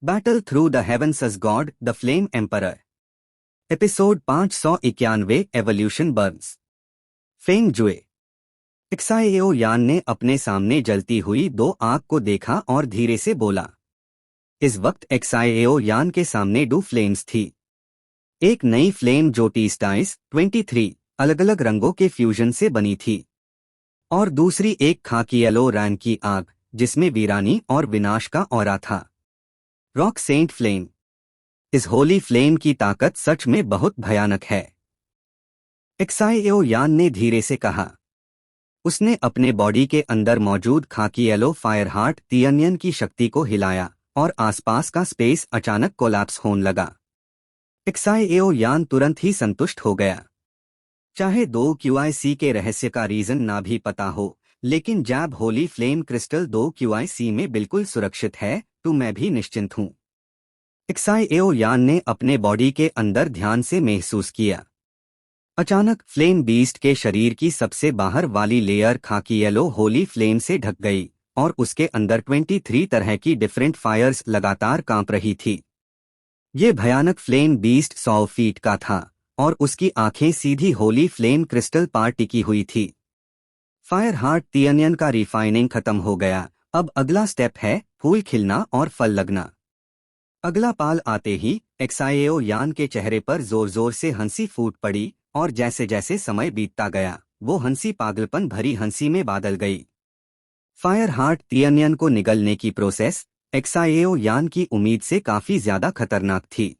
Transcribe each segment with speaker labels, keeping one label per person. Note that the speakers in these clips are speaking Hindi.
Speaker 1: Battle through the heavens as god the flame emperor. Episode 591 evolution burns. Feng Jue. Xiao यान ने अपने सामने जलती हुई दो आग को देखा और धीरे से बोला। इस वक्त एक्साएओ यान के सामने दो फ्लेम्स थी। एक नई फ्लेम जो टीस्टाइस 23 अलग अलग रंगों के फ्यूजन से बनी थी, और दूसरी एक खाकी येलो रंग की आग जिसमें वीरानी और विनाश का ऑरा था। Rock saint flame. इस होली फ्लेम की ताकत सच में बहुत भयानक है, एक्साएओ यान ने धीरे से कहा। उसने अपने बॉडी के अंदर मौजूद खाकी येलो फायर हार्ट तियनियन की शक्ति को हिलाया और आसपास का स्पेस अचानक कोलैप्स होने लगा। एक्साएओ यान तुरंत ही संतुष्ट हो गया। चाहे दो क्यूआईसी के रहस्य का रीजन ना भी पता हो, लेकिन जब होली फ्लेम क्रिस्टल दो क्यूआईसी में बिल्कुल सुरक्षित है तो मैं भी निश्चिंत हूँ। एक्साएओ यान ने अपने बॉडी के अंदर ध्यान से महसूस किया। अचानक फ्लेम बीस्ट के शरीर की सबसे बाहर वाली लेयर खाकी येलो होली फ्लेम से ढक गई और उसके अंदर 23 तरह की डिफरेंट फायर्स लगातार कांप रही थी। ये भयानक फ्लेम बीस्ट 100 फीट का था और उसकी आंखें सीधी होली फ्लेम क्रिस्टल पर टिकी हुई थी। फायर हार्ट तियनियन का रिफाइनिंग खत्म हो गया। अब अगला स्टेप है फूल खिलना और फल लगना। अगला पाल आते ही एक्साएओ यान के चेहरे पर जोर जोर से हंसी फूट पड़ी और जैसे जैसे समय बीतता गया वो हंसी पागलपन भरी हंसी में बदल गई। फायर हार्ट तियनियन को निगलने की प्रोसेस एक्साएओ यान की उम्मीद से काफी ज्यादा खतरनाक थी।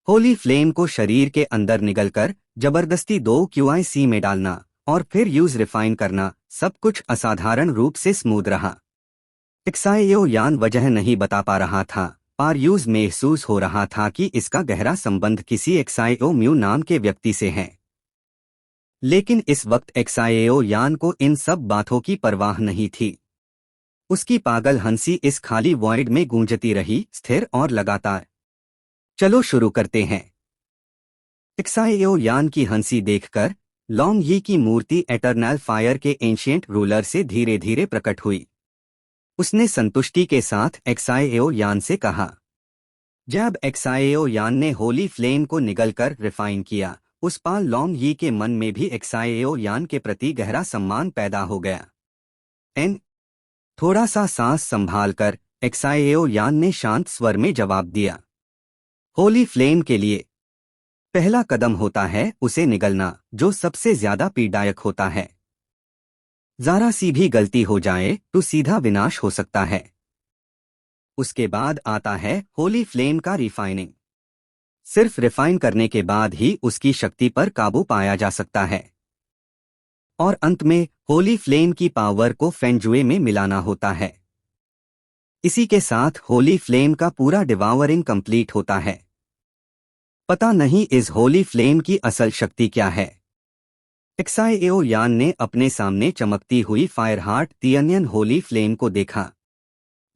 Speaker 1: होली फ्लेम को शरीर के अंदर निगलकर जबरदस्ती दो क्यूआईसी में डालना और फिर यूज रिफाइन करना, सब कुछ असाधारण रूप से स्मूथ रहा। एक्साएओ यान वजह नहीं बता पा रहा था, पर यूज महसूस हो रहा था कि इसका गहरा संबंध किसी एक्साएओ म्यू नाम के व्यक्ति से है। लेकिन इस वक्त एक्साएओ यान को इन सब बातों की परवाह नहीं थी। उसकी पागल हंसी इस खाली वॉइड में गूंजती रही, स्थिर और लगातार। चलो शुरू करते हैं। एक्साएओ यान की हंसी देखकर लॉन्ग यी की मूर्ति एटर्नल फायर के एंशिएंट रूलर से धीरे धीरे प्रकट हुई। उसने संतुष्टि के साथ एक्साएओ यान से कहा। जब एक्साएओ यान ने होली फ्लेम को निगलकर रिफाइन किया, उस पाल लॉन्ग यी के मन में भी एक्साएओ यान के प्रति गहरा सम्मान पैदा हो गया। थोड़ा सा सांस संभालकर एक्साएओ यान ने शांत स्वर में जवाब दिया। होली फ्लेम के लिए पहला कदम होता है उसे निगलना, जो सबसे ज्यादा पीड़ायक होता है। जरा सी भी गलती हो जाए तो सीधा विनाश हो सकता है। उसके बाद आता है होली फ्लेम का रिफाइनिंग। सिर्फ रिफाइन करने के बाद ही उसकी शक्ति पर काबू पाया जा सकता है। और अंत में होली फ्लेम की पावर को फेंगजुए में मिलाना होता है। इसी के साथ होली फ्लेम का पूरा डिवावरिंग कंप्लीट होता है। पता नहीं इस होली फ्लेम की असल शक्ति क्या है। एक्साएओ यान ने अपने सामने चमकती हुई फायर हार्ट तियनियन होली फ्लेम को देखा,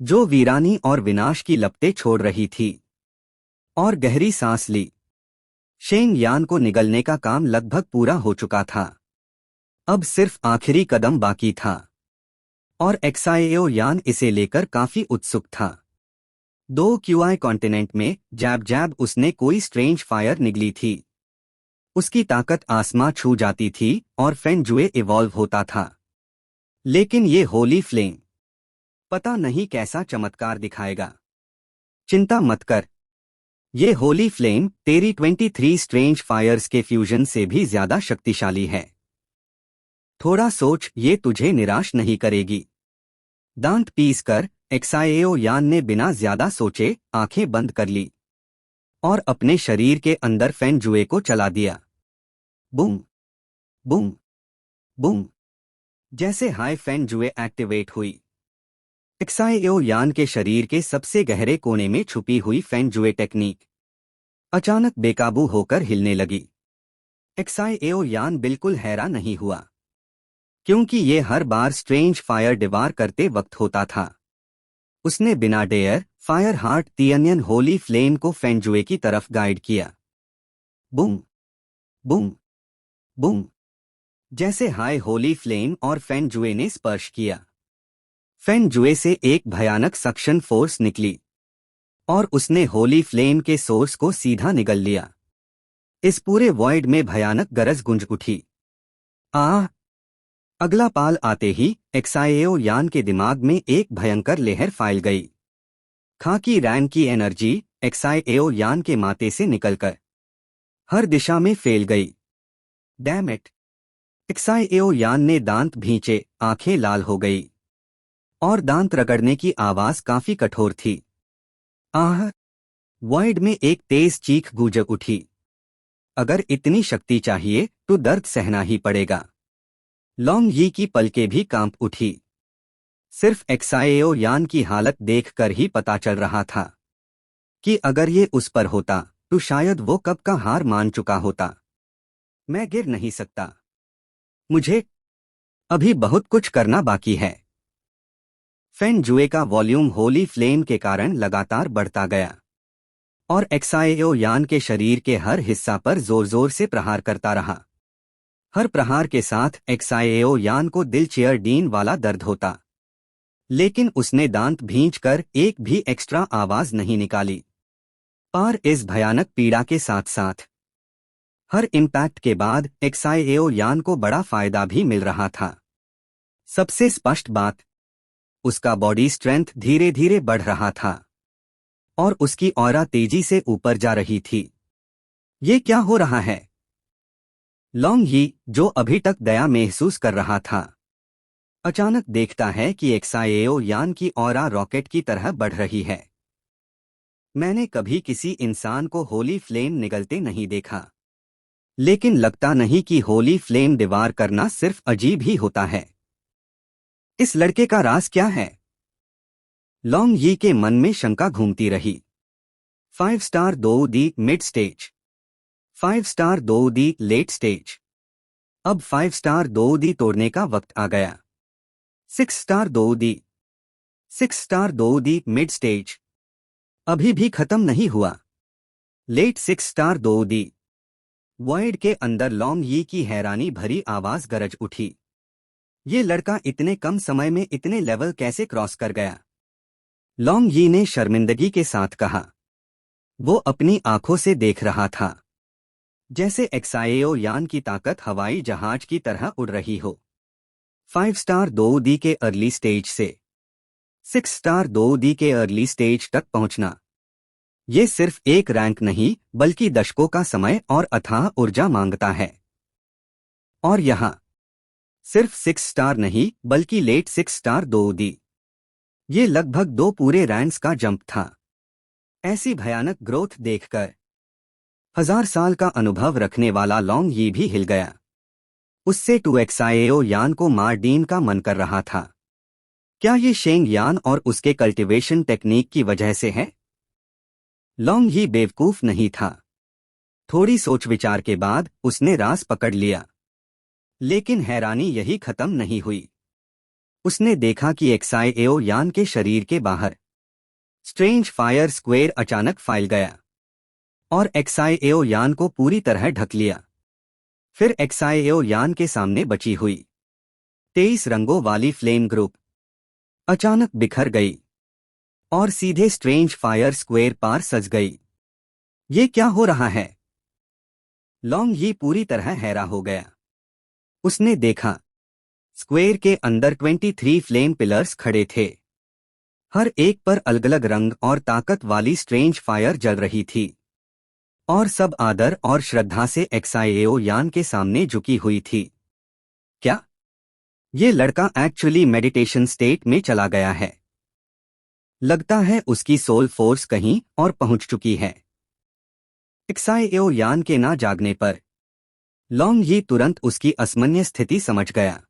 Speaker 1: जो वीरानी और विनाश की लपटें छोड़ रही थी, और गहरी सांस ली। शेंग यान को निगलने का काम लगभग पूरा हो चुका था। अब सिर्फ आखिरी कदम बाकी था, और एक्साएओ यान इसे लेकर काफी उत्सुक था। दो क्यूआई कॉन्टिनेंट में जैब जैब उसने कोई स्ट्रेंज फायर निगली थी। उसकी ताकत आसमां छू जाती थी और फेंगजुए इवॉल्व होता था। लेकिन ये होली फ्लेम पता नहीं कैसा चमत्कार दिखाएगा। चिंता मत कर, ये होली फ्लेम तेरी 23 स्ट्रेंज फायर्स के फ्यूजन से भी ज्यादा शक्तिशाली है। थोड़ा सोच, ये तुझे निराश नहीं करेगी। दांत पीस कर एक्साएओ यान ने बिना ज्यादा सोचे आंखें बंद कर ली और अपने शरीर के अंदर फेंगजुए को चला दिया। बूम बूम बूम, जैसे हाई फेंगजुए एक्टिवेट हुई। एक्साएओ यान के शरीर के सबसे गहरे कोने में छुपी हुई फेंगजुए टेक्निक अचानक बेकाबू होकर हिलने लगी। एक्साएओ यान बिल्कुल हैरान नहीं हुआ, क्योंकि ये हर बार स्ट्रेंज फायर डिवार करते वक्त होता था। उसने बिना डेयर फायर हार्ट तियनियन होली फ्लेम को फेंगजुए की तरफ गाइड किया। बूम बूम बूम, जैसे हाई होली फ्लेम और फेंगजुए ने स्पर्श किया। फेंगजुए से एक भयानक सक्शन फोर्स निकली और उसने होली फ्लेम के सोर्स को सीधा निगल लिया। इस पूरे वॉइड में भयानक गरज गूंज उठी। आह! अगला पाल आते ही एक्साएओ यान के दिमाग में एक भयंकर लहर फैल गई। खाकी रैन की एनर्जी एक्साएओ यान के माथे से निकलकर हर दिशा में फैल गई। Damn it! एक्साएओ यान ने दांत भींचे, आंखें लाल हो गई और दांत रगड़ने की आवाज काफी कठोर थी। आह! वॉइड में एक तेज चीख गूंज उठी। अगर इतनी शक्ति चाहिए तो दर्द सहना ही पड़ेगा। लॉन्ग यी की पलकें भी कांप उठी। सिर्फ एक्साएओ यान की हालत देखकर ही पता चल रहा था कि अगर ये उस पर होता तो शायद वो कब का हार मान चुका होता। मैं गिर नहीं सकता। मुझे अभी बहुत कुछ करना बाकी है। फेंग जुए का वॉल्यूम होली फ्लेम के कारण लगातार बढ़ता गया और एक्साएओ यान के शरीर के हर हिस्सा पर जोर जोर से प्रहार करता रहा। हर प्रहार के साथ एक्साएओ यान को दिल चेयर डीन वाला दर्द होता, लेकिन उसने दांत भींचकर एक भी एक्स्ट्रा आवाज नहीं निकाली। और इस भयानक पीड़ा के साथ साथ हर इम्पैक्ट के बाद एक्साएओ यान को बड़ा फायदा भी मिल रहा था। सबसे स्पष्ट बात, उसका बॉडी स्ट्रेंथ धीरे धीरे बढ़ रहा था और उसकी ऑरा तेजी से ऊपर जा रही थी। ये क्या हो रहा है? लॉन्ग यी, जो अभी तक दया महसूस कर रहा था, अचानक देखता है कि एक्साएओ यान की ऑरा रॉकेट की तरह बढ़ रही है। मैंने कभी किसी इंसान को होली फ्लेम निगलते नहीं देखा, लेकिन लगता नहीं कि होली फ्लेम दीवार करना सिर्फ अजीब ही होता है। इस लड़के का राज क्या है? लॉन्ग यी के मन में शंका घूमती रही। 5 स्टार 2 दी मिड स्टेज, 5 स्टार 2 दी लेट स्टेज। अब 5 स्टार 2 दी तोड़ने का वक्त आ गया। 6 स्टार 2 दी, 6 स्टार 2 दी मिड स्टेज अभी भी खत्म नहीं हुआ। लेट 6 स्टार 2 दी। वॉइड के अंदर लॉन्ग यी की हैरानी भरी आवाज गरज उठी। ये लड़का इतने कम समय में इतने लेवल कैसे क्रॉस कर गया? लॉन्ग यी ने शर्मिंदगी के साथ कहा। वो अपनी आंखों से देख रहा था जैसे एक्साएओ यान की ताकत हवाई जहाज की तरह उड़ रही हो। 5 स्टार 2 दी के अर्ली स्टेज से 6 स्टार 2 दी के अर्ली स्टेज तक पहुंचना, ये सिर्फ एक रैंक नहीं बल्कि दशकों का समय और अथाह ऊर्जा मांगता है। और यहाँ सिर्फ 6 स्टार नहीं बल्कि लेट 6 स्टार 2 दी, ये लगभग 2 पूरे रैंक्स का जंप था। ऐसी भयानक ग्रोथ देखकर 1000 साल का अनुभव रखने वाला लॉन्ग यी भी हिल गया। उससे टू एक्साएओ यान को मार डीन का मन कर रहा था। क्या ये शेंग यान और उसके कल्टीवेशन टेक्निक की वजह से है? लॉन्ग यी बेवकूफ नहीं था। थोड़ी सोच विचार के बाद उसने रास पकड़ लिया। लेकिन हैरानी यही खत्म नहीं हुई। उसने देखा कि एक्साएओ यान के शरीर के बाहर स्ट्रेंज फायर स्क्वेयर अचानक फैल गया और एक्साएओ यान को पूरी तरह ढक लिया। फिर एक्साएओ यान के सामने बची हुई 23 रंगों वाली फ्लेम ग्रुप अचानक बिखर गई और सीधे स्ट्रेंज फायर स्क्वेयर पार सज गई। ये क्या हो रहा है? लॉन्ग यी पूरी तरह हैरा हो गया। उसने देखा स्क्वेयर के अंदर 23 फ्लेम पिलर्स खड़े थे। हर एक पर अलग अलग रंग और ताकत वाली स्ट्रेंज फायर जल रही थी और सब आदर और श्रद्धा से एक्साएओ यान के सामने झुकी हुई थी। क्या ये लड़का एक्चुअली मेडिटेशन स्टेट में चला गया है? लगता है उसकी सोल फोर्स कहीं और पहुंच चुकी है। एक्साएओ यान के ना जागने पर लॉन्ग यी तुरंत उसकी असमन्य स्थिति समझ गया।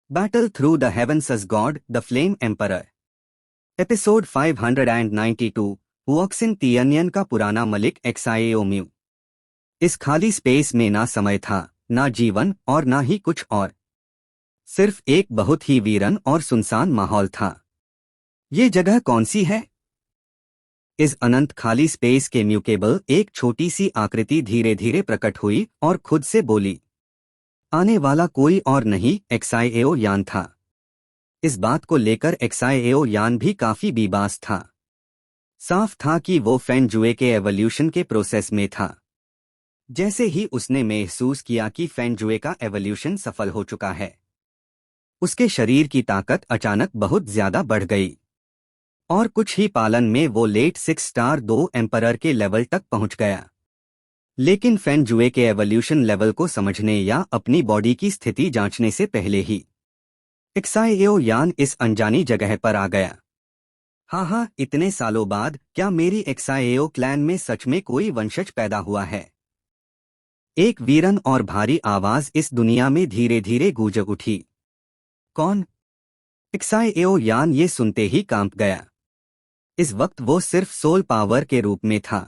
Speaker 1: Battle through the heavens as god the flame emperor, episode 592, वॉक्सिन तियनियन का पुराना मलिक एक्साएओ म्यू। इस खाली स्पेस में ना समय था, ना जीवन और ना ही कुछ और। सिर्फ एक बहुत ही वीरन और सुनसान माहौल था। ये जगह कौन सी है? इस अनंत खाली स्पेस के म्यूकेबल एक छोटी सी आकृति धीरे धीरे प्रकट हुई और खुद से बोली। आने वाला कोई और नहीं एक्साएओ यान था। इस बात को लेकर एक्साएओ यान भी काफी बेबास था। साफ था कि वो फेंगजुए के एवोल्यूशन के प्रोसेस में था। जैसे ही उसने महसूस किया कि फेंगजुए का एवोल्यूशन सफल हो चुका है, उसके शरीर की ताकत अचानक बहुत ज्यादा बढ़ गई और कुछ ही पालन में वो लेट 6 स्टार 2 एम्परर के लेवल तक पहुंच गया। लेकिन फेंगजुए के एवोल्यूशन लेवल को समझने या अपनी बॉडी की स्थिति जांचने से पहले ही एक्साएओ यान इस अनजानी जगह पर आ गया। हाँ, इतने सालों बाद क्या मेरी एक्साएओ क्लैन में सच में कोई वंशज पैदा हुआ है? एक वीरन और भारी आवाज इस दुनिया में धीरे धीरे गूंज उठी। कौन? एक्साएओ यान ये सुनते ही कांप गया। इस वक्त वो सिर्फ सोल पावर के रूप में था।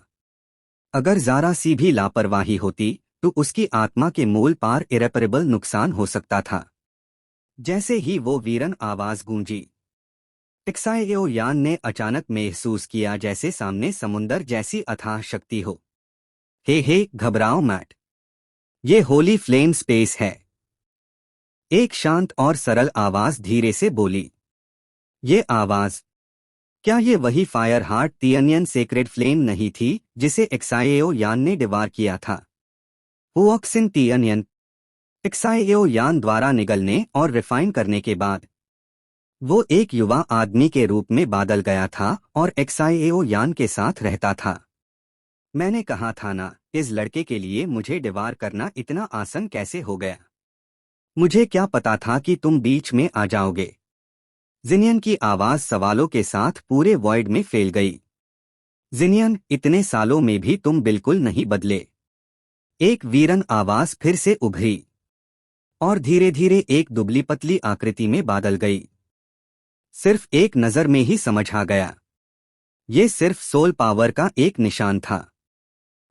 Speaker 1: अगर जरा सी भी लापरवाही होती तो उसकी आत्मा के मूल पार इरेपरेबल नुकसान हो सकता था। जैसे ही वो वीरन आवाज गूंजी, एक्साएओ यान ने अचानक महसूस किया जैसे सामने समुंदर जैसी अथाह शक्ति हो। हे, घबराओ मत। ये होली फ्लेम स्पेस है। एक शांत और सरल आवाज धीरे से बोली। ये आवाज, क्या ये वही फायर हार्ट तियनियन सेक्रेड फ्लेम नहीं थी जिसे एक्साएओ यान ने डिवार किया था? हुऑक्सिन तियनियन एक्साएओ यान द्वारा निगलने और रिफाइन करने के बाद वो एक युवा आदमी के रूप में बादल गया था और एक्साएओ यान के साथ रहता था। मैंने कहा था ना, इस लड़के के लिए मुझे डिवार करना इतना आसान कैसे हो गया? मुझे क्या पता था कि तुम बीच में आ जाओगे। जिनियन की आवाज सवालों के साथ पूरे वॉइड में फैल गई। जिनियन, इतने सालों में भी तुम बिल्कुल नहीं बदले। एक वीरन आवाज फिर से उभरी और धीरे धीरे एक दुबली पतली आकृति में बादल गई। सिर्फ एक नजर में ही समझ आ गया, ये सिर्फ सोल पावर का एक निशान था।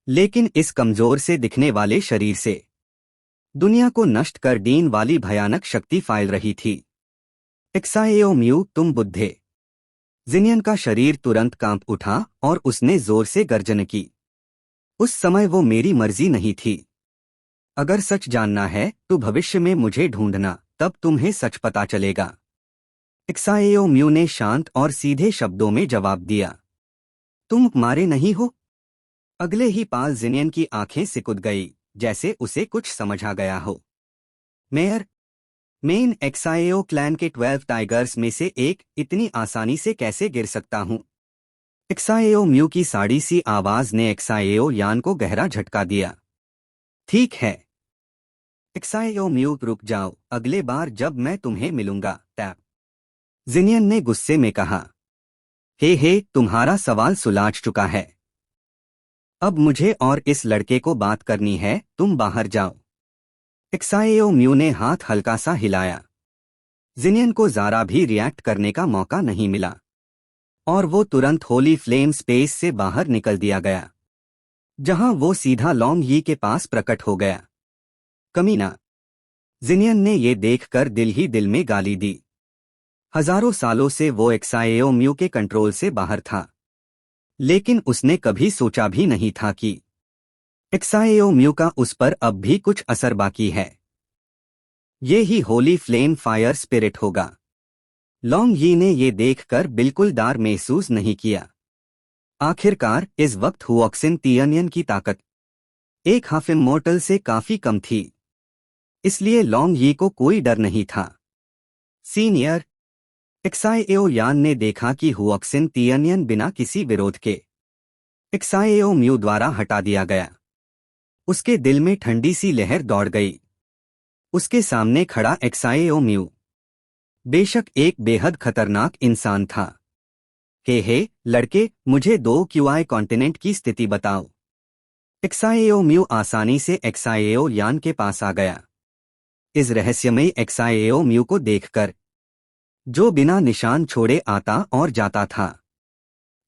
Speaker 1: लेकिन इस कमजोर से दिखने वाले शरीर से दुनिया को नष्ट कर देने वाली भयानक शक्ति फैल रही थी। एक्साएओ म्यू, तुम बुद्धे। जिनियन का शरीर तुरंत कांप उठा और उसने जोर से गर्जन की। उस समय वो मेरी मर्जी नहीं थी। अगर सच जानना है तो भविष्य में मुझे ढूंढना, तब तुम्हें सच पता चलेगा। एक्साएओ म्यू ने शांत और सीधे शब्दों में जवाब दिया। तुम मारे नहीं हो? अगले ही पाल जिनियन की आंखें सिकुड़ गई, जैसे उसे कुछ समझ आ गया हो। मेन एक्साएओ क्लैन के 12 टाइगर्स में से एक इतनी आसानी से कैसे गिर सकता हूं? एक्साएओ म्यू की साड़ी सी आवाज ने एक्साएओ यान को गहरा झटका दिया। ठीक है एक्साएओ म्यू, रुक जाओ। अगले बार जब मैं तुम्हें मिलूंगा टैप, जिनियन ने गुस्से में कहा। हे, तुम्हारा सवाल सुलझ चुका है। अब मुझे और इस लड़के को बात करनी है, तुम बाहर जाओ। एक्साएओ म्यू ने हाथ हल्का सा हिलाया। जिनियन को जरा भी रिएक्ट करने का मौका नहीं मिला और वो तुरंत होली फ्लेम स्पेस से बाहर निकल दिया गया, जहां वो सीधा लॉन्ग यी के पास प्रकट हो गया। कमीना, जिनियन ने ये देखकर दिल ही दिल में गाली दी। हजारों सालों से वो एक्साएओ म्यू के कंट्रोल से बाहर था, लेकिन उसने कभी सोचा भी नहीं था कि एक्साएओ म्यू का उस पर अब भी कुछ असर बाकी है। ये ही होली फ्लेम फायर स्पिरिट होगा। लॉन्ग यी ने ये देखकर बिल्कुल डर महसूस नहीं किया। आखिरकार इस वक्त हुऑक्सिन तियनियन की ताकत एक हाफ इमॉर्टल से काफी कम थी, इसलिए लॉन्ग यी को कोई डर नहीं था। सीनियर एक्साएओ यान ने देखा कि हुऑक्सिन तियनियन बिना किसी विरोध के एक्साएओ म्यू द्वारा हटा दिया गया। उसके दिल में ठंडी सी लहर दौड़ गई। उसके सामने खड़ा एक्साएओ म्यू बेशक एक बेहद खतरनाक इंसान था। हे, लड़के, मुझे 2 क्यूआई कॉन्टिनेंट की स्थिति बताओ। एक्साएओ म्यू आसानी से एक्साएओ यान के पास आ गया। इस रहस्यमयी एक्साएओ म्यू को देखकर, जो बिना निशान छोड़े आता और जाता था,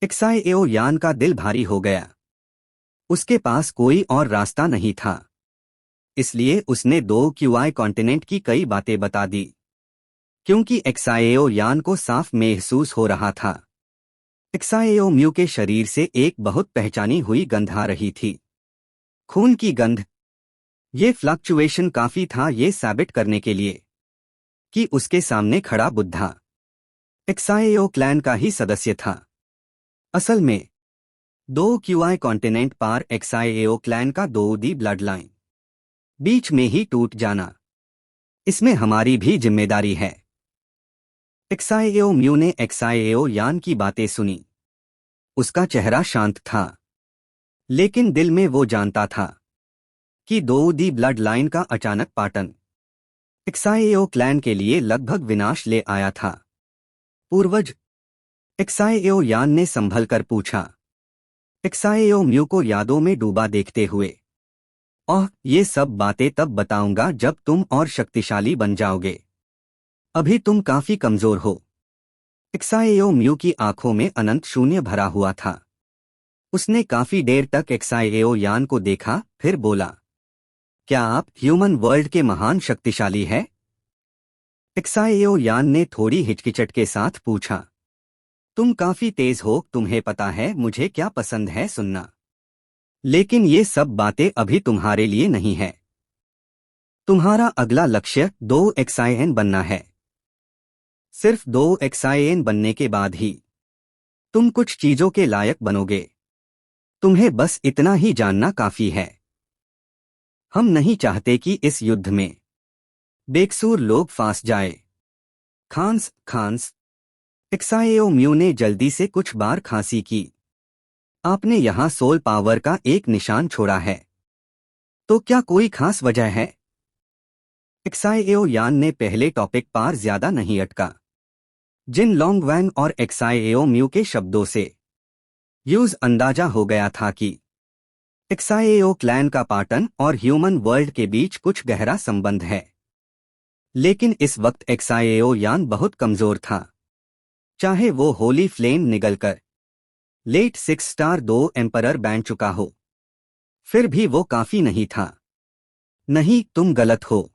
Speaker 1: एक्साएओ यान का दिल भारी हो गया। उसके पास कोई और रास्ता नहीं था, इसलिए उसने 2 क्यूआई कॉन्टिनेंट की कई बातें बता दी, क्योंकि एक्साएओ यान को साफ महसूस हो रहा था। एक्साएओ म्यू के शरीर से एक बहुत पहचानी हुई गंध आ रही थी, खून की गंध। ये फ्लक्चुएशन काफी था ये साबित करने के लिए कि उसके सामने खड़ा बुद्धा एक्साएओ क्लैन का ही सदस्य था। असल में 2QI कॉन्टिनेंट पार XIAO क्लैन का 2D ब्लड लाइन बीच में ही टूट जाना, इसमें हमारी भी जिम्मेदारी है। XIAO म्यू ने XIAO यान की बातें सुनी। उसका चेहरा शांत था, लेकिन दिल में वो जानता था कि 2D ब्लड लाइन का अचानक पाटन XIAO क्लैन के लिए लगभग विनाश ले आया था। पूर्वज, XIAO यान ने संभल कर पूछा, XIAO म्यू को यादों में डूबा देखते हुए। ओह, ये सब बातें तब बताऊंगा जब तुम और शक्तिशाली बन जाओगे। अभी तुम काफी कमजोर हो। XIAO म्यू की आंखों में अनंत शून्य भरा हुआ था। उसने काफी देर तक XIAO यान को देखा, फिर बोला, क्या आप ह्यूमन वर्ल्ड के महान शक्तिशाली हैं? XIAO यान ने थोड़ी हिचकिचट के साथ पूछा, तुम काफी तेज हो, तुम्हें पता है मुझे क्या पसंद है सुनना। लेकिन ये सब बातें अभी तुम्हारे लिए नहीं है। तुम्हारा अगला लक्ष्य 2XIN बनना है। सिर्फ 2XIN बनने के बाद ही तुम कुछ चीजों के लायक बनोगे। तुम्हें बस इतना ही जानना काफी है। हम नहीं चाहते कि इस युद्ध में बेकसूर लोग फांस जाए। खांस। XIAO म्यू ने जल्दी से कुछ बार खांसी की। आपने यहां सोल पावर का एक निशान छोड़ा है, तो क्या कोई खास वजह है? XIAO यान ने पहले टॉपिक पर ज्यादा नहीं अटका। जिन लोंगवैंग और XIAO म्यू के शब्दों से यूज अंदाजा हो गया था कि XIAO क्लैन का पाटन और ह्यूमन वर्ल्ड के बीच कुछ गहरा संबंध है। लेकिन इस वक्त XIAO यान बहुत कमजोर था। चाहे वो होली फ्लेम निगलकर लेट 6 स्टार 2 एम्परर बैन चुका हो, फिर भी वो काफी नहीं था। नहीं, तुम गलत हो।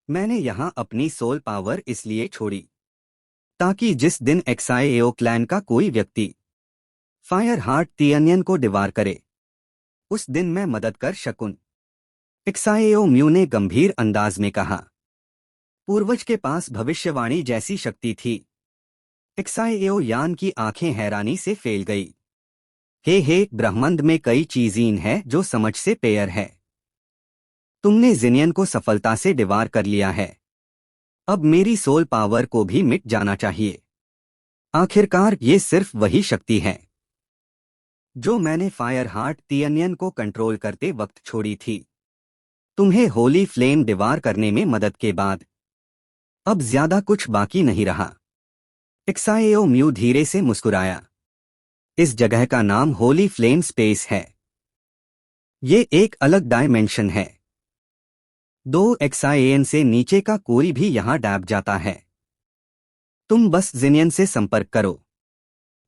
Speaker 1: मैंने यहां अपनी सोल पावर इसलिए छोड़ी ताकि जिस दिन XIAO क्लैन का कोई व्यक्ति फायर हार्ट तियनियन को डिवार करे, उस दिन मैं मदद कर शकूं। XIAO म्यू ने गंभीर अंदाज में कहा। पूर्वज के पास भविष्यवाणी जैसी शक्ति थी। XIAO यान की आंखें हैरानी से फैल गई। हे, ब्रह्मांड में कई चीजें हैं जो समझ से पेयर है। तुमने जिनियन को सफलता से डिवार कर लिया है। अब मेरी सोल पावर को भी मिट जाना चाहिए। आखिरकार ये सिर्फ वही शक्ति है जो मैंने फायर हार्ट तियनियन को कंट्रोल करते वक्त छोड़ी थी। तुम्हें होली फ्लेम डिवार करने में मदद के बाद अब ज्यादा कुछ बाकी नहीं रहा। XIAO म्यू धीरे से मुस्कुराया। इस जगह का नाम होली फ्लेम स्पेस है। ये एक अलग डायमेंशन है। 2XIN से नीचे का कोई भी यहां डैब जाता है। तुम बस जिनियन से संपर्क करो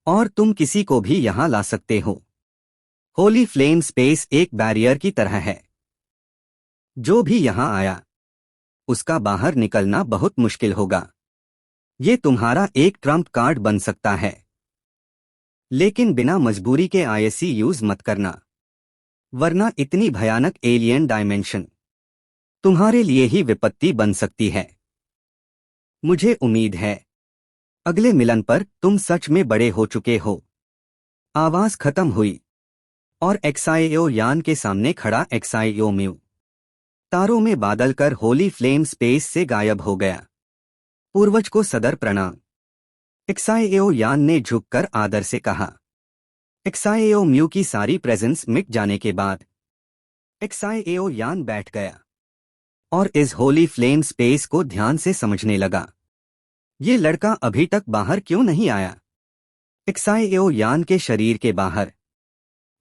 Speaker 1: और तुम किसी को भी यहां ला सकते हो। होली फ्लेम स्पेस एक बैरियर की तरह है। जो भी यहां आया, उसका बाहर निकलना बहुत मुश्किल होगा। ये तुम्हारा एक ट्रम्प कार्ड बन सकता है, लेकिन बिना मजबूरी के ISC यूज मत करना, वरना इतनी भयानक एलियन डायमेंशन तुम्हारे लिए ही विपत्ति बन सकती है। मुझे उम्मीद है अगले मिलन पर तुम सच में बड़े हो चुके हो। आवाज खत्म हुई और XIAO यान के सामने खड़ा XIAO म्यू तारों में बादल कर होली फ्लेम स्पेस से गायब हो गया। पूर्वज को सदर प्रणाम, XIAO यान ने झुककर आदर से कहा। XIAO म्यू की सारी प्रेजेंस मिट जाने के बाद XIAO यान बैठ गया और इस होली फ्लेम स्पेस को ध्यान से समझने लगा। ये लड़का अभी तक बाहर क्यों नहीं आया? XIAO यान के शरीर के बाहर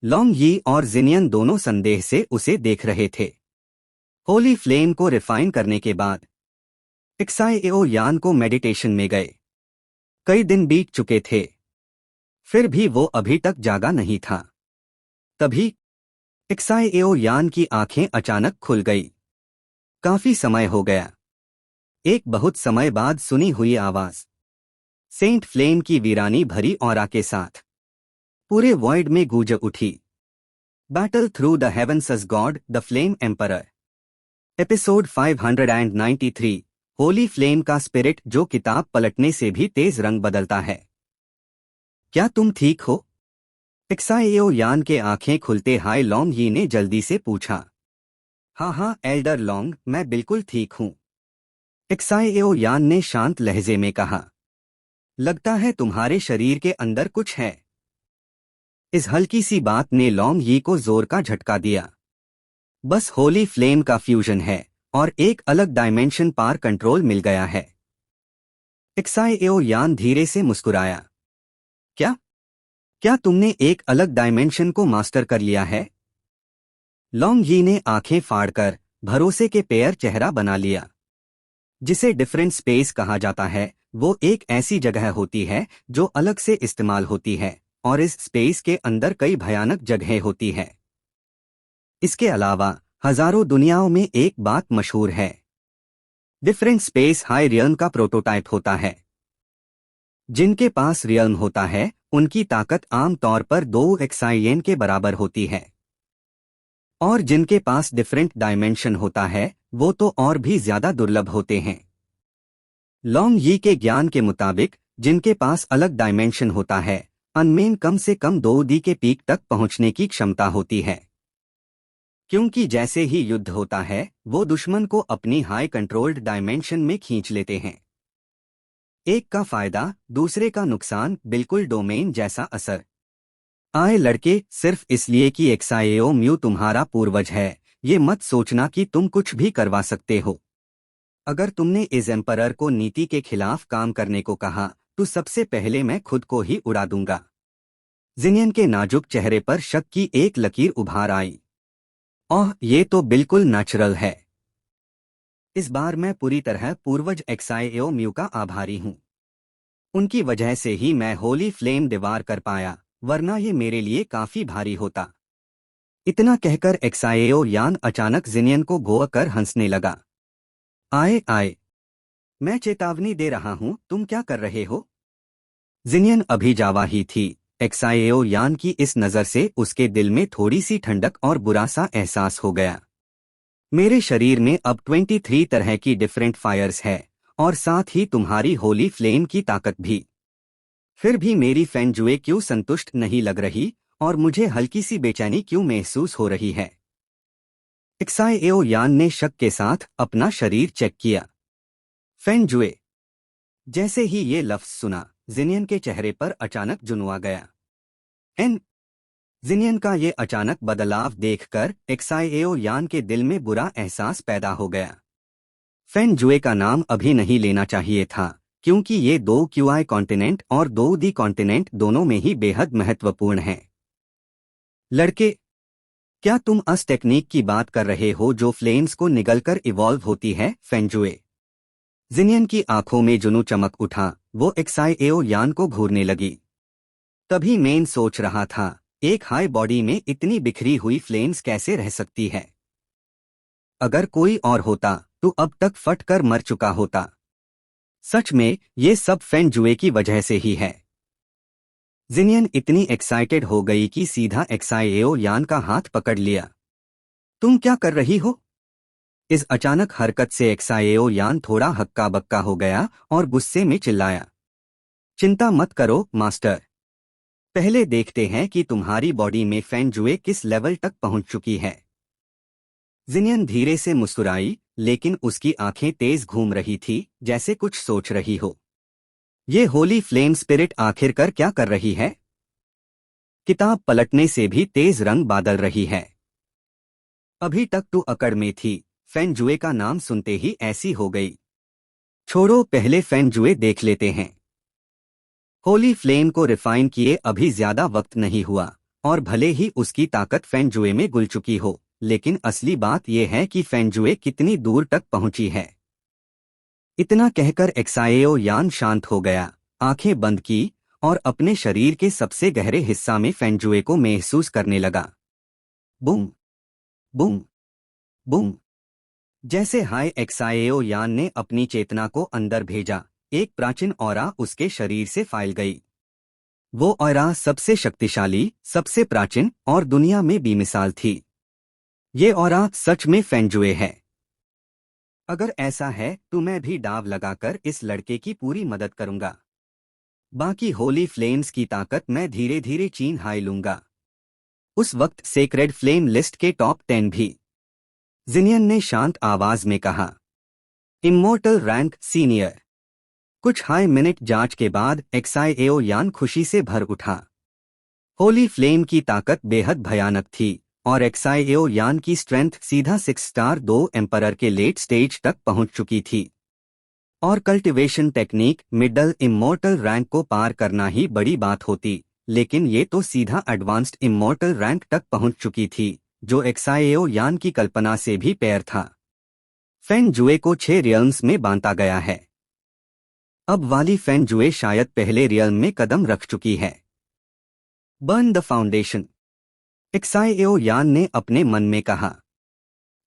Speaker 1: लॉन्ग यी और जिनियन दोनों संदेह से उसे देख रहे थे। होली फ्लेम को रिफाइन करने के बाद XIAO यान को मेडिटेशन में गए। कई दिन बीत चुके थे, फिर भी वो अभी तक जागा नहीं था। तभी XIAO यान की आंखें अचानक खुल गई। काफी समय हो गया। एक बहुत समय बाद सुनी हुई आवाज सेंट फ्लेम की वीरानी भरी ऑरा के साथ पूरे वॉइड में गूंज उठी। Battle through the heavens as god the flame emperor. Episode 593 holy flame का स्पिरिट जो किताब पलटने से भी तेज रंग बदलता है। क्या तुम ठीक हो? एक्साएओ यान के आंखें खुलते हाय लॉन्ग यी ने जल्दी से पूछा। हाँ हाँ एल्डर लॉन्ग, मैं बिल्कुल ठीक हूँ। एक्साएओ यान ने शांत लहजे में कहा। लगता है तुम्हारे शरीर के अंदर कुछ है। इस हल्की सी बात ने लॉन्ग यी को जोर का झटका दिया। बस होली फ्लेम का फ्यूजन है और एक अलग डायमेंशन पार कंट्रोल मिल गया है। एक्साएओ यान धीरे से मुस्कुराया। क्या क्या तुमने एक अलग डायमेंशन को मास्टर कर लिया है? लॉन्ग यी ने आंखें फाड़कर भरोसे के पेयर चेहरा बना लिया। जिसे डिफरेंट स्पेस कहा जाता है, वो एक ऐसी जगह होती है जो अलग से इस्तेमाल होती है और इस स्पेस के अंदर कई भयानक जगहें होती है। इसके अलावा हजारों दुनियाओं में एक बात मशहूर है। डिफरेंट स्पेस हाई रियल्म का प्रोटोटाइप होता है। जिनके पास रियल्म होता है, उनकी ताकत आम तौर पर 2 एक्साइयन के बराबर होती है। और जिनके पास डिफरेंट डायमेंशन होता है, वो तो और भी ज्यादा दुर्लभ होते हैं। लॉन्ग यी के ज्ञान के मुताबिक जिनके पास अलग डायमेंशन होता है, अनमेन कम से कम 2D के पीक तक पहुंचने की क्षमता होती है। क्योंकि जैसे ही युद्ध होता है, वो दुश्मन को अपनी हाई कंट्रोल्ड डायमेंशन में खींच लेते हैं। एक का फायदा, दूसरे का नुकसान, बिल्कुल डोमेन जैसा असर। आए लड़के, सिर्फ इसलिए कि एक्साएओ म्यू तुम्हारा पूर्वज है, ये मत सोचना कि तुम कुछ भी करवा सकते हो। अगर तुमने इस एम्परर को नीति के खिलाफ काम करने को कहा, तो सबसे पहले मैं खुद को ही उड़ा दूंगा। जिनियन के नाजुक चेहरे पर शक की एक लकीर उभार आई। ओह, ये तो बिल्कुल नेचुरल है। इस बार मैं पूरी तरह पूर्वज एक्साएओ म्यू का आभारी हूँ। उनकी वजह से ही मैं होली फ्लेम दीवार कर पाया, वरना ये मेरे लिए काफी भारी होता। इतना कहकर एक्साएओ यान अचानक जिनियन को गोवा कर हंसने लगा। आए आए, मैं चेतावनी दे रहा हूँ, तुम क्या कर रहे हो? जिनियन अभी जावा ही थी। एक्साएओ यान की इस नज़र से उसके दिल में थोड़ी सी ठंडक और बुरा सा एहसास हो गया। मेरे शरीर में अब 23 तरह की डिफरेंट फायर्स है और साथ ही तुम्हारी होली फ्लेम की ताकत भी। फिर भी मेरी फेंजुए क्यों संतुष्ट नहीं लग रही और मुझे हल्की सी बेचैनी क्यों महसूस हो रही है? एक्साएओ यान ने शक के साथ अपना शरीर चेक किया। फेंजुए। जैसे ही ये लफ्ज सुना, जिनियन के चेहरे पर अचानक जुनू आ गया। एन जिनियन का ये अचानक बदलाव देखकर एक्साएओ यान के दिल में बुरा एहसास पैदा हो गया। फेंजुए का नाम अभी नहीं लेना चाहिए था, क्योंकि ये 2 क्यूआई कॉन्टिनेंट और 2D कॉन्टिनेंट दोनों में ही बेहद महत्वपूर्ण हैं। लड़के, क्या तुम अस टेक्निक की बात कर रहे हो जो फ्लेम्स को निगलकर इवॉल्व होती है? फेंजुए। जिनियन की आंखों में जुनू चमक उठा, वो एक्साएओ यान को घूरने लगी। तभी मेन सोच रहा था, एक हाई बॉडी में इतनी बिखरी हुई फ्लेम्स कैसे रह सकती है? अगर कोई और होता तो अब तक फट कर मर चुका होता। सच में ये सब फेंजुए की वजह से ही है। जिनियन इतनी एक्साइटेड हो गई कि सीधा एक्साएओ यान का हाथ पकड़ लिया। तुम क्या कर रही हो? इस अचानक हरकत से एक्साएओ यान थोड़ा हक्का बक्का हो गया और गुस्से में चिल्लाया। चिंता मत करो मास्टर, पहले देखते हैं कि तुम्हारी बॉडी में फेंजुए किस लेवल तक पहुंच चुकी है। जिनियन धीरे से मुस्कुराई, लेकिन उसकी आंखें तेज घूम रही थी, जैसे कुछ सोच रही हो। ये होली फ्लेम स्पिरिट आखिरकार क्या कर रही है? किताब पलटने से भी तेज रंग बादल रही है। अभी तक तो अकड़ में थी, फेंजुए का नाम सुनते ही ऐसी हो गई। छोड़ो, पहले फेंजुए देख लेते हैं। होली फ्लेम को रिफाइन किए अभी ज्यादा वक्त नहीं हुआ, और भले ही उसकी ताकत फेंजुए में घुल चुकी हो, लेकिन असली बात यह है कि फेंजुए कितनी दूर तक पहुंची है। इतना कहकर एक्साएओ यान शांत हो गया, आंखें बंद की और अपने शरीर के सबसे गहरे हिस्सा में फेंजुए को महसूस करने लगा। Boom boom boom. जैसे हाई एक्साएओ यान ने अपनी चेतना को अंदर भेजा, एक प्राचीन ऑरा उसके शरीर से फैल गई। वो ऑरा सबसे शक्तिशाली, सबसे प्राचीन और दुनिया में बेमिसाल थी। ये ऑरा सच में फेंजुए है। अगर ऐसा है तो मैं भी दाव लगाकर इस लड़के की पूरी मदद करूंगा। बाकी होली फ्लेम्स की ताकत मैं धीरे धीरे छीन हाय लूंगा। उस वक्त सेक्रेड फ्लेम लिस्ट के टॉप 10 भी। जिनियन ने शांत आवाज में कहा। Immortal rank senior. कुछ हाई मिनट जांच के बाद एक्साइएओ यान खुशी से भर उठा। होली फ्लेम की ताकत बेहद भयानक थी और एक्साइएओ यान की स्ट्रेंथ सीधा 6 स्टार 2 एम्परर के लेट स्टेज तक पहुंच चुकी थी। और cultivation technique middle immortal rank को पार करना ही बड़ी बात होती, लेकिन ये तो सीधा एडवांस्ड इमोर्टल रैंक तक पहुंच चुकी थी, जो एक्साइएओ यान की कल्पना से भी पैर था। फेंग जुए को 6 रियल्म्स में बांटा गया है। अब वाली फेंग जुए शायद पहले रियल्म में कदम रख चुकी है। बर्न द फाउंडेशन, एक्साइएओ यान ने अपने मन में कहा।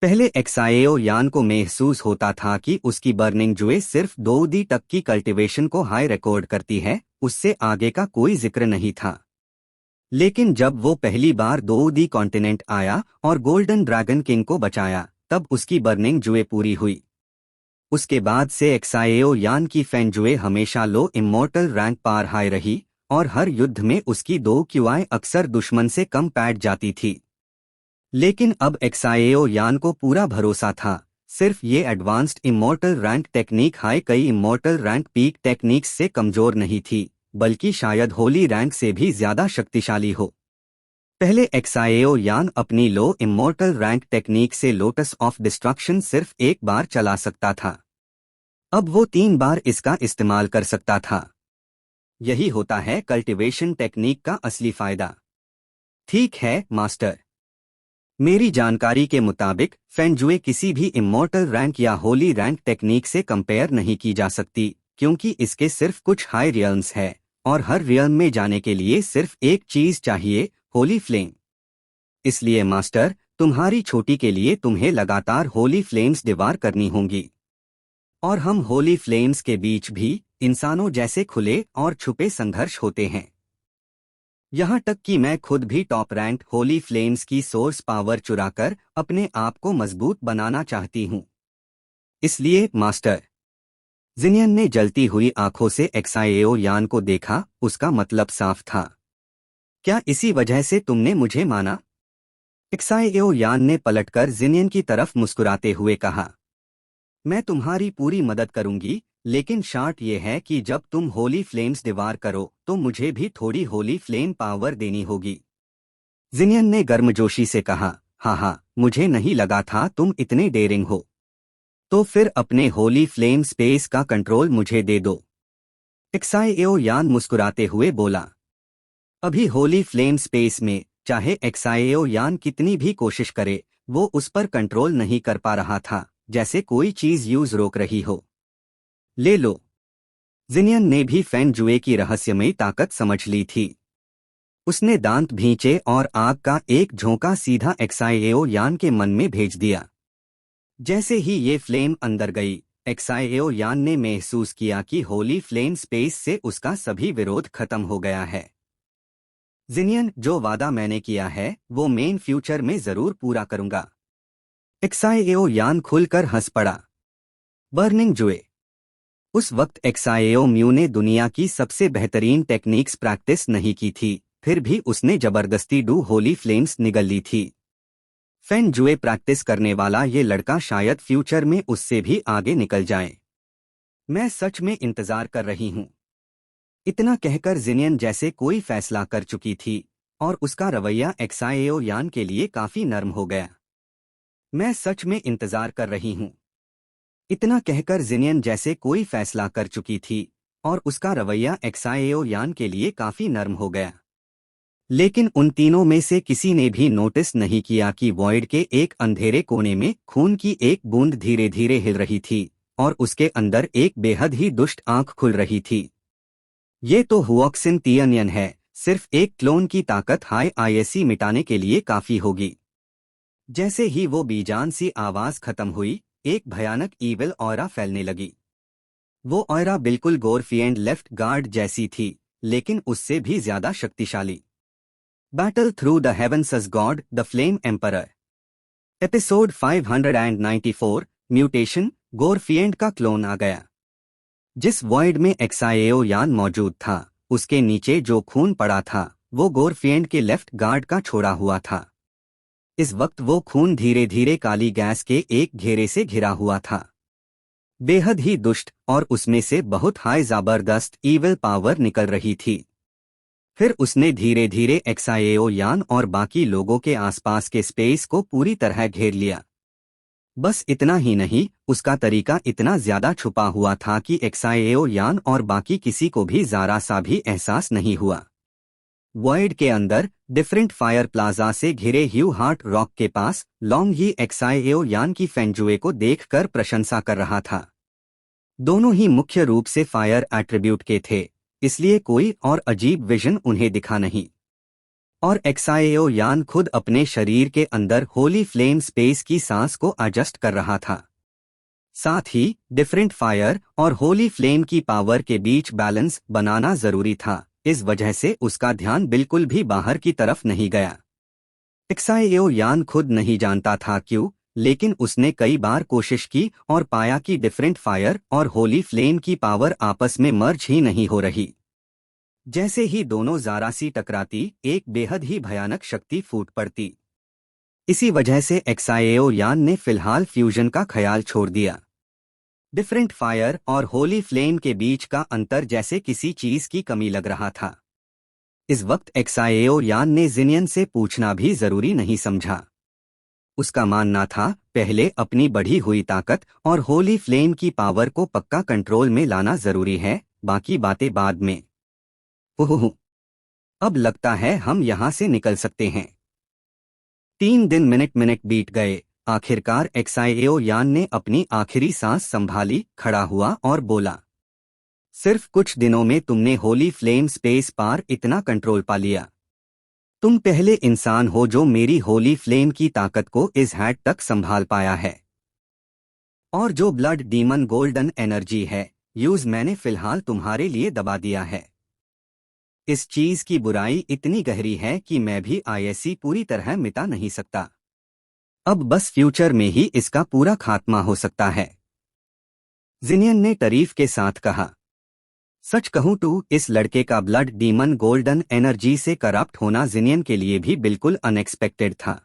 Speaker 1: पहले एक्साइएओ यान को महसूस होता था कि उसकी बर्निंग जुए सिर्फ 2D तक की कल्टीवेशन को हाई रिकॉर्ड करती है, उससे आगे का कोई जिक्र नहीं था। लेकिन जब वो पहली बार 2D कॉन्टिनेंट आया और गोल्डन ड्रैगन किंग को बचाया, तब उसकी बर्निंग जुए पूरी हुई। उसके बाद से एक्साइएओ यान की फेंग जुए हमेशा लो इमोर्टल रैंक पार हाई रही और हर युद्ध में उसकी 2 क्यूआई अक्सर दुश्मन से कम पैट जाती थी। लेकिन अब एक्साइएओ यान को पूरा भरोसा था, सिर्फ ये advanced immortal rank technique high कई इमोर्टल रैंक पीक टेक्निक्स से कमजोर नहीं थी, बल्कि शायद होली रैंक से भी ज्यादा शक्तिशाली हो। पहले एक्साइएओ यान अपनी लो इमोर्टल रैंक टेक्निक से लोटस ऑफ डिस्ट्रक्शन सिर्फ एक बार चला सकता था। अब वो 3 बार इसका इस्तेमाल कर सकता था। यही होता है कल्टीवेशन टेक्निक का असली फायदा। ठीक है मास्टर। मेरी जानकारी के मुताबिक फेंग जुए किसी भी इमोर्टल रैंक या होली रैंक टेक्निक से कंपेयर नहीं की जा सकती, क्योंकि इसके सिर्फ कुछ हाई रियल्म्स है और हर रियल्म में जाने के लिए सिर्फ एक चीज चाहिए, होली फ्लेम। इसलिए मास्टर, तुम्हारी छोटी के लिए तुम्हें लगातार होली फ्लेम्स डिवार करनी होंगी। और हम होली फ्लेम्स के बीच भी इंसानों जैसे खुले और छुपे संघर्ष होते हैं। यहाँ तक कि मैं खुद भी टॉप रैंक होली फ्लेम्स की सोर्स पावर चुराकर अपने आप को मजबूत बनाना चाहती हूँ। इसलिए मास्टर। जिनियन ने जलती हुई आंखों से एक्साइएओ यान को देखा, उसका मतलब साफ था। क्या इसी वजह से तुमने मुझे माना? एक्साइएओ यान ने पलटकर जिनियन की तरफ मुस्कुराते हुए कहा। मैं तुम्हारी पूरी मदद करूंगी, लेकिन शर्त यह है कि जब तुम होली फ्लेम्स डिवार करो तो मुझे भी थोड़ी होली फ्लेम पावर देनी होगी। जिनियन ने गर्मजोशी से कहा, हाँ, मुझे नहीं लगा था तुम इतने डेयरिंग हो। तो फिर अपने होली फ्लेम स्पेस का कंट्रोल मुझे दे दो। एक्साइएओ यान मुस्कुराते हुए बोला। अभी होली फ्लेम स्पेस में चाहे एक्साइएओ यान कितनी भी कोशिश करे, वो उस पर कंट्रोल नहीं कर पा रहा था, जैसे कोई चीज यूज रोक रही हो। ले लो। जिनियन ने भी फेंग जुए की रहस्यमयी ताकत समझ ली थी। उसने दांत भींचे और आग का एक झोंका सीधा एक्साइएओ यान के मन में भेज दिया। जैसे ही ये फ्लेम अंदर गई, एक्साइएओ यान ने महसूस किया कि होली फ्लेम स्पेस से उसका सभी विरोध खत्म हो गया है। जिनियन, जो वादा मैंने किया है वो मेन फ्यूचर में जरूर पूरा करूंगा। एक्साइएओ यान खुलकर हंस पड़ा। बर्निंग जुए। उस वक्त एक्साइएओ म्यू ने दुनिया की सबसे बेहतरीन टेक्निक्स प्रैक्टिस नहीं की थी, फिर भी उसने जबरदस्ती डू होली फ्लेम्स निगल ली थी। फेंग जुए प्रैक्टिस करने वाला ये लड़का शायद फ्यूचर में उससे भी आगे निकल जाए। मैं सच में इंतजार कर रही हूँ। इतना कहकर जिनियन जैसे कोई फैसला कर चुकी थी और उसका रवैया एक्साइएओ यान के लिए काफी नर्म हो गया। मैं सच में इंतजार कर रही हूँ। इतना कहकर जिनियन जैसे कोई फैसला कर चुकी थी और उसका रवैया एक्साइएओ यान के लिए काफी नर्म हो गया। लेकिन उन तीनों में से किसी ने भी नोटिस नहीं किया कि वॉइड के एक अंधेरे कोने में खून की एक बूंद धीरे धीरे हिल रही थी और उसके अंदर एक बेहद ही दुष्ट आंख खुल रही थी। ये तो हुऑक्सिन तियनियन है, सिर्फ एक क्लोन की ताकत हाई आईएससी मिटाने के लिए काफी होगी। जैसे ही वो बेजान सी आवाज खत्म हुई, एक भयानक ईविल ऑरा फैलने लगी। वो ऑरा बिल्कुल गोरफिएंड लेफ्ट गार्ड जैसी थी, लेकिन उससे भी ज्यादा शक्तिशाली। Battle through the heavens as god the flame emperor. Episode 594, mutation, Gorefiend का क्लोन आ गया। जिस वॉइड में एक्साइएओ यान मौजूद था, उसके नीचे जो खून पड़ा था वो गोरफिएंड के लेफ्ट गार्ड का छोड़ा हुआ था। इस वक्त वो खून धीरे धीरे काली गैस के एक घेरे से घिरा हुआ था, बेहद ही दुष्ट, और उसमें से बहुत हाई जबरदस्त ईविल पावर निकल रही थी। फिर उसने धीरे धीरे एक्साएओ यान और बाकी लोगों के आसपास के स्पेस को पूरी तरह घेर लिया। बस इतना ही नहीं, उसका तरीका इतना ज्यादा छुपा हुआ था कि एक्साएओ यान और बाकी किसी को भी जरा सा भी एहसास नहीं हुआ। वॉइड के अंदर डिफरेंट फायर प्लाजा से घिरे ह्यू हार्ट रॉक के पास लॉन्ग ही एक्साएओ यान की फेंजुए को देखकर प्रशंसा कर रहा था। दोनों ही मुख्य रूप से फायर एट्रीब्यूट के थे, इसलिए कोई और अजीब विजन उन्हें दिखा नहीं। और एक्साएओ यान खुद अपने शरीर के अंदर होली फ्लेम स्पेस की सांस को एडजस्ट कर रहा था। साथ ही डिफरेंट फायर और होली फ्लेम की पावर के बीच बैलेंस बनाना जरूरी था, इस वजह से उसका ध्यान बिल्कुल भी बाहर की तरफ नहीं गया। एक्साएओ यान खुद नहीं जानता था क्यों, लेकिन उसने कई बार कोशिश की और पाया कि डिफरेंट फायर और होली फ्लेम की पावर आपस में मर्ज ही नहीं हो रही। जैसे ही दोनों जरा सी टकराती, एक बेहद ही भयानक शक्ति फूट पड़ती। इसी वजह से एक्साएओ यान ने फिलहाल फ्यूजन का ख्याल छोड़ दिया। डिफरेंट फायर और होली फ्लेम के बीच का अंतर जैसे किसी चीज की कमी लग रहा था। इस वक्त एक्साएओ यान ने जिनियन से पूछना भी जरूरी नहीं समझा। उसका मानना था पहले अपनी बढ़ी हुई ताकत और होली फ्लेम की पावर को पक्का कंट्रोल में लाना जरूरी है, बाकी बातें बाद में। ओह, अब लगता है हम यहाँ से निकल सकते हैं। 3 दिन मिनट मिनट बीत गए। आखिरकार एक्साएओ यान ने अपनी आखिरी सांस संभाली, खड़ा हुआ और बोला, सिर्फ कुछ दिनों में तुमने होली फ्लेम स्पेस पार इतना कंट्रोल पा लिया। तुम पहले इंसान हो जो मेरी होली फ्लेम की ताकत को इस हैड तक संभाल पाया है। और जो ब्लड डीमन गोल्डन एनर्जी है, यूज मैंने फिलहाल तुम्हारे लिए दबा दिया है। इस चीज की बुराई इतनी गहरी है कि मैं भी आईएससी पूरी तरह मिटा नहीं सकता। अब बस फ्यूचर में ही इसका पूरा खात्मा हो सकता है। जिनियन ने तारीफ के साथ कहा, सच कहूं तो इस लड़के का ब्लड डीमन गोल्डन एनर्जी से करप्ट होना जिनियन के लिए भी बिल्कुल अनएक्सपेक्टेड था।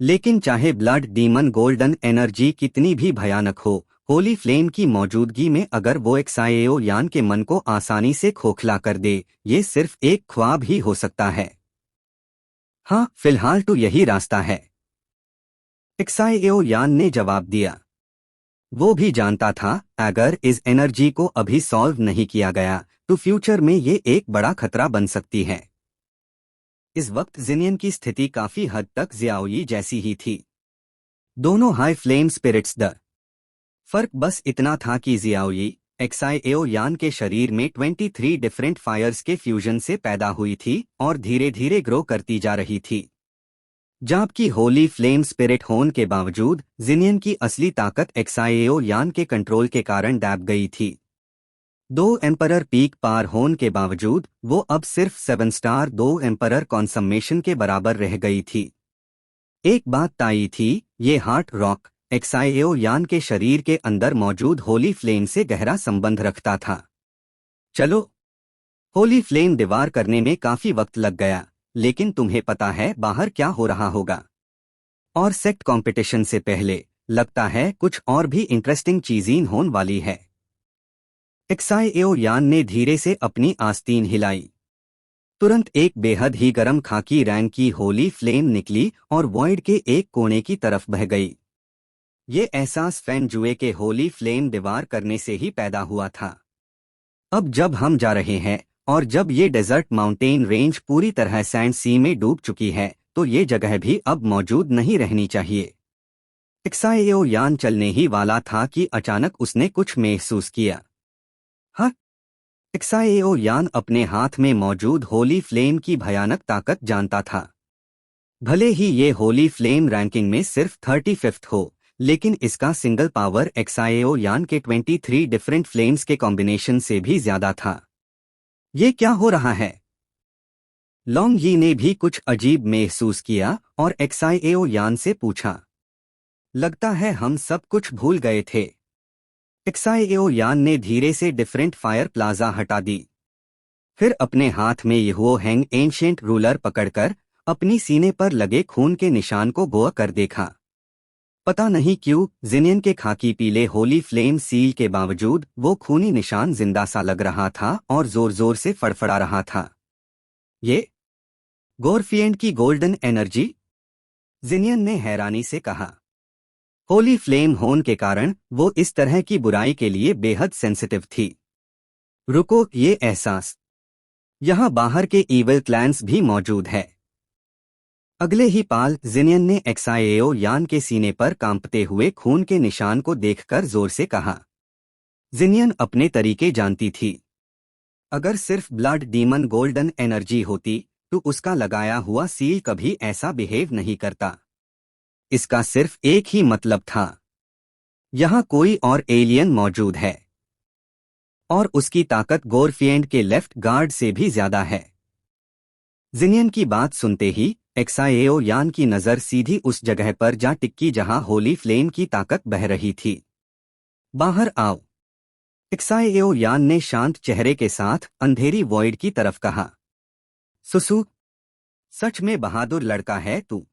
Speaker 1: लेकिन चाहे ब्लड डीमन गोल्डन एनर्जी कितनी भी भयानक हो, होली फ्लेम की मौजूदगी में अगर वो एक्साएओ यान के मन को आसानी से खोखला कर दे, ये सिर्फ एक ख्वाब ही हो सकता है। हाँ, फिलहाल तो यही रास्ता है, एक्साएओ यान ने जवाब दिया। वो भी जानता था अगर इस एनर्जी को अभी सॉल्व नहीं किया गया तो फ्यूचर में ये एक बड़ा खतरा बन सकती है। इस वक्त जिनियन की स्थिति काफी हद तक जियाओई जैसी ही थी। दोनों हाई फ्लेम स्पिरिट्स द फर्क बस इतना था कि जियाओई एक्साएओ यान के शरीर में 23 डिफरेंट फायर्स के फ्यूजन से पैदा हुई थी और धीरे धीरे ग्रो करती जा रही थी, जबकि होली फ्लेम स्पिरिट होने के बावजूद जिनियन की असली ताकत एक्साएओ यान के कंट्रोल के कारण दब गई थी। 2 एम्परर पीक पार होने के बावजूद वो अब सिर्फ 7 स्टार 2 एम्परर कॉन्सम्मेशन के बराबर रह गई थी। एक बात तय थी, ये हार्ट रॉक एक्साएओ यान के शरीर के अंदर मौजूद होली फ्लेम से गहरा संबंध रखता था। चलो, होली फ्लेम दीवार करने में काफी वक्त लग गया, लेकिन तुम्हें पता है बाहर क्या हो रहा होगा। और सेक्ट कंपटीशन से पहले लगता है कुछ और भी इंटरेस्टिंग चीजें होने वाली है। एक्साएओ यान ने धीरे से अपनी आस्तीन हिलाई। तुरंत एक बेहद ही गर्म खाकी रंग की होली फ्लेम निकली और वॉइड के एक कोने की तरफ बह गई। ये एहसास फेंजुए के होली फ्लेम दीवार करने से ही पैदा हुआ था। अब जब हम जा रहे हैं और जब ये डेजर्ट माउंटेन रेंज पूरी तरह सैंड सी में डूब चुकी है, तो ये जगह भी अब मौजूद नहीं रहनी चाहिए। एक्साएओ यान चलने ही वाला था कि अचानक उसने कुछ महसूस किया। हाँ, एक्साएओ यान अपने हाथ में मौजूद होली फ्लेम की भयानक ताकत जानता था। भले ही ये होली फ्लेम रैंकिंग में सिर्फ 35th हो, लेकिन इसका सिंगल पावर एक्साएओ यान के 23 डिफरेंट फ्लेम्स के कॉम्बिनेशन से भी ज्यादा था। ये क्या हो रहा है? लॉन्ग ही ने भी कुछ अजीब महसूस किया और एक्साएओ यान से पूछा, लगता है हम सब कुछ भूल गए थे। एक्साएओ यान ने धीरे से डिफरेंट फायर प्लाजा हटा दी। फिर अपने हाथ में यहुओ हैंग एंशिएंट रूलर पकड़कर अपनी सीने पर लगे खून के निशान को गौर कर देखा। पता नहीं क्यों जिनियन के खाकी पीले होली फ्लेम सील के बावजूद वो खूनी निशान जिंदा सा लग रहा था और जोर जोर से फड़फड़ा रहा था। ये गोरफिएंड की गोल्डन एनर्जी? जिनियन ने हैरानी से कहा। होली फ्लेम होन के कारण वो इस तरह की बुराई के लिए बेहद सेंसिटिव थी। रुको, ये एहसास, यहाँ बाहर के ईविल क्लैंस भी मौजूद है। अगले ही पाल जिनियन ने एक्साएओ यान के सीने पर कांपते हुए खून के निशान को देखकर जोर से कहा। जिनियन अपने तरीके जानती थी। अगर सिर्फ ब्लड डीमन गोल्डन एनर्जी होती तो उसका लगाया हुआ सील कभी ऐसा बिहेव नहीं करता। इसका सिर्फ एक ही मतलब था, यहाँ कोई और एलियन मौजूद है और उसकी ताकत गोरफिएंड के लेफ्ट गार्ड से भी ज्यादा है। जिनियन की बात सुनते ही एक्साएओ यान की नजर सीधी उस जगह पर जा टिकी जहां होली फ्लेम की ताकत बह रही थी। बाहर आओ, एक्साएओ यान ने शांत चेहरे के साथ अंधेरी वॉइड की तरफ कहा। सुसु, सच में बहादुर लड़का है तू।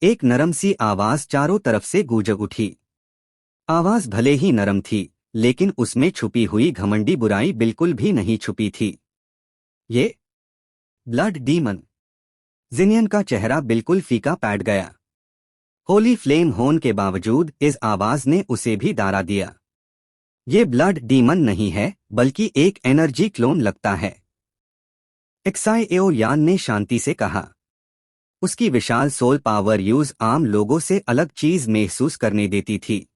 Speaker 1: एक नरम सी आवाज चारों तरफ से गूंज उठी। आवाज भले ही नरम थी लेकिन उसमें छुपी हुई घमंडी बुराई बिल्कुल भी नहीं छुपी थी। ये ब्लड डीमन। जिनियन का चेहरा बिल्कुल फीका पड़ गया। होली फ्लेम होने के बावजूद इस आवाज ने उसे भी डरा दिया। ये ब्लड डीमन नहीं है बल्कि एक एनर्जी क्लोन लगता है, एक्साएओ यान ने शांति से कहा। उसकी विशाल सोल पावर यूज आम लोगों से अलग चीज महसूस करने देती थी।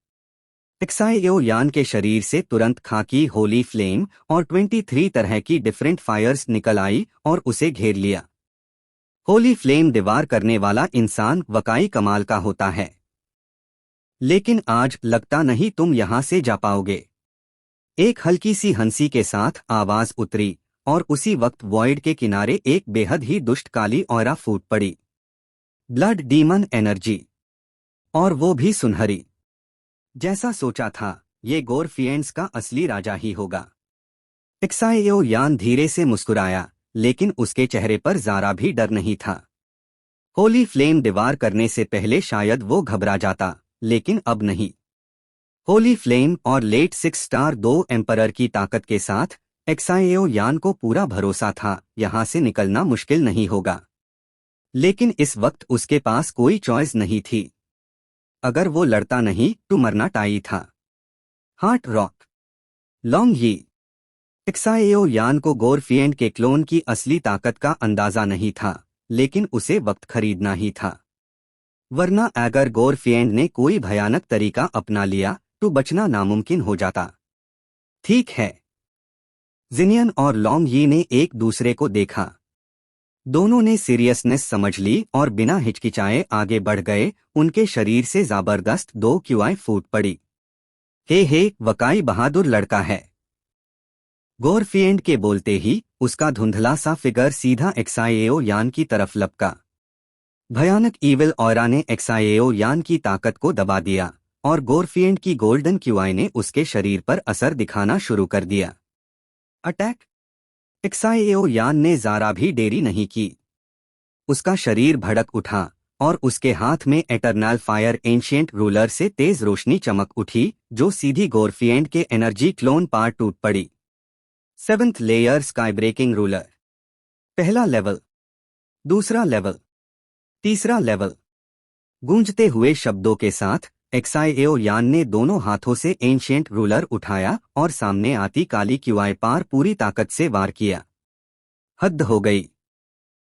Speaker 1: एक्साएओ यान के शरीर से तुरंत खाकी होली फ्लेम और 23 तरह की डिफरेंट फायर्स निकल आई और उसे घेर लिया। होली फ्लेम दीवार करने वाला इंसान वाकई कमाल का होता है, लेकिन आज लगता नहीं तुम यहां से जा पाओगे। एक हल्की सी हंसी के साथ आवाज उतरी और उसी वक्त वॉइड के किनारे एक बेहद ही दुष्ट काली ऑरा फूट पड़ी। ब्लड डीमन एनर्जी, और वो भी सुनहरी। जैसा सोचा था, ये गोरफिएंड्स का असली राजा ही होगा। एक्साएओ यान धीरे से मुस्कुराया लेकिन उसके चेहरे पर जरा भी डर नहीं था। होली फ्लेम दीवार करने से पहले शायद वो घबरा जाता, लेकिन अब नहीं। होली फ्लेम और लेट 6 स्टार 2 एम्परर की ताकत के साथ एक्साएओ यान को पूरा भरोसा था यहां से निकलना मुश्किल नहीं होगा। लेकिन इस वक्त उसके पास कोई चॉइस नहीं थी। अगर वो लड़ता नहीं तो मरना तय था। Heart rock. लॉन्ग यी। एक्साएओ यान को गोरफिएंड के क्लोन की असली ताकत का अंदाजा नहीं था, लेकिन उसे वक्त खरीदना ही था। वरना अगर गोरफिएंड ने कोई भयानक तरीका अपना लिया तो बचना नामुमकिन हो जाता। ठीक है। जिनियन और लॉन्ग यी ने एक दूसरे को देखा। दोनों ने सीरियसनेस समझ ली और बिना हिचकिचाए आगे बढ़ गए। उनके शरीर से जबरदस्त 2 क्यूआई फूट पड़ी। हे, वकाई बहादुर लड़का है। गोरफिएंड के बोलते ही उसका धुंधला सा फिगर सीधा एक्साएओ यान की तरफ लपका। भयानक ईविल ऑरा ने एक्साएओ यान की ताकत को दबा दिया और गोरफिएंड की गोल्डन क्यूआई ने उसके शरीर पर असर दिखाना शुरू कर दिया। अटैक। एक्साएओ यान ने जरा भी देरी नहीं की। उसका शरीर भड़क उठा और उसके हाथ में एटर्नल फायर एंशिएंट रूलर से तेज रोशनी चमक उठी जो सीधी गोरफिएंड के एनर्जी क्लोन पार टूट पड़ी। 7th layer sky breaking ruler. पहला लेवल, दूसरा लेवल, तीसरा लेवल। गूंजते हुए शब्दों के साथ एक्साएओ यान ने दोनों हाथों से एंशिएंट रूलर उठाया और सामने आती काली क्यूआई पार पूरी ताकत से वार किया। हद हो गई,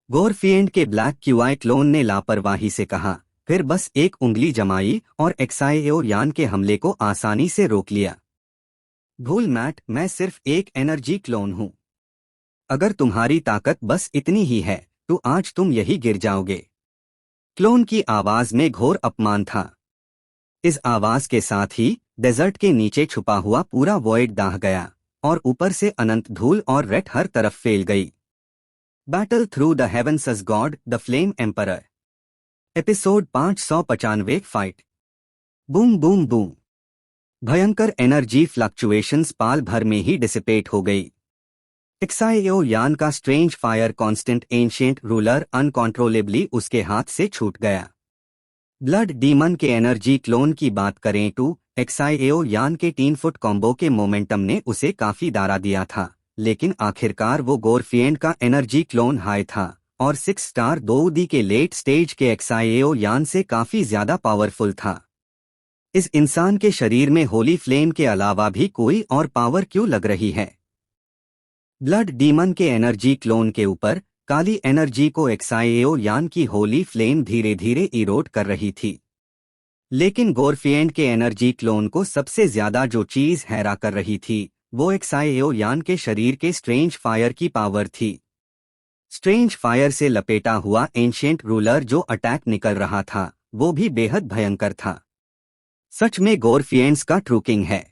Speaker 1: गोरफिएंड के ब्लैक क्यूआई क्लोन ने लापरवाही से कहा, फिर बस एक उंगली जमाई और एक्साएओ यान के हमले को आसानी से रोक लिया। भूल मैट, मैं सिर्फ एक एनर्जी क्लोन हूं। अगर तुम्हारी ताकत बस इतनी ही है तो आज तुम यही गिर जाओगे। क्लोन की आवाज में घोर अपमान था। इस आवाज के साथ ही डेजर्ट के नीचे छुपा हुआ पूरा वॉइड दाह गया और ऊपर से अनंत धूल और रेत हर तरफ फैल गई। Battle through the heavens as god the flame emperor. Episode 595 fight. Boom boom boom. भयंकर एनर्जी फ्लक्चुएशंस पाल भर में ही डिसिपेट हो गई। एक्साएओ यान का strange fire constant ancient ruler uncontrollably उसके हाथ से छूट गया। ब्लड डीमन के एनर्जी क्लोन की बात करें तो एक्साएओ यान के 3 फुट कॉम्बो के मोमेंटम ने उसे काफी दारा दिया था, लेकिन आखिरकार वो गोरफिएंड का एनर्जी क्लोन हाई था और 6 स्टार 2D के लेट स्टेज के एक्साएओ यान से काफी ज्यादा पावरफुल था। इस इंसान के शरीर में होली फ्लेम के अलावा भी कोई और पावर क्यों लग रही है? ब्लड डीमन के एनर्जी क्लोन के ऊपर काली एनर्जी को एक्साएओ यान की होली फ्लेम धीरे धीरे इरोड कर रही थी, लेकिन गोरफिएंड के एनर्जी क्लोन को सबसे ज्यादा जो चीज हैरा कर रही थी वो एक्साएओ यान के शरीर के स्ट्रेंज फायर की पावर थी। स्ट्रेंज फायर से लपेटा हुआ एंशिएंट रूलर जो अटैक निकल रहा था वो भी बेहद भयंकर था। सच में गोरफिएंड्स का ट्रू किंग है।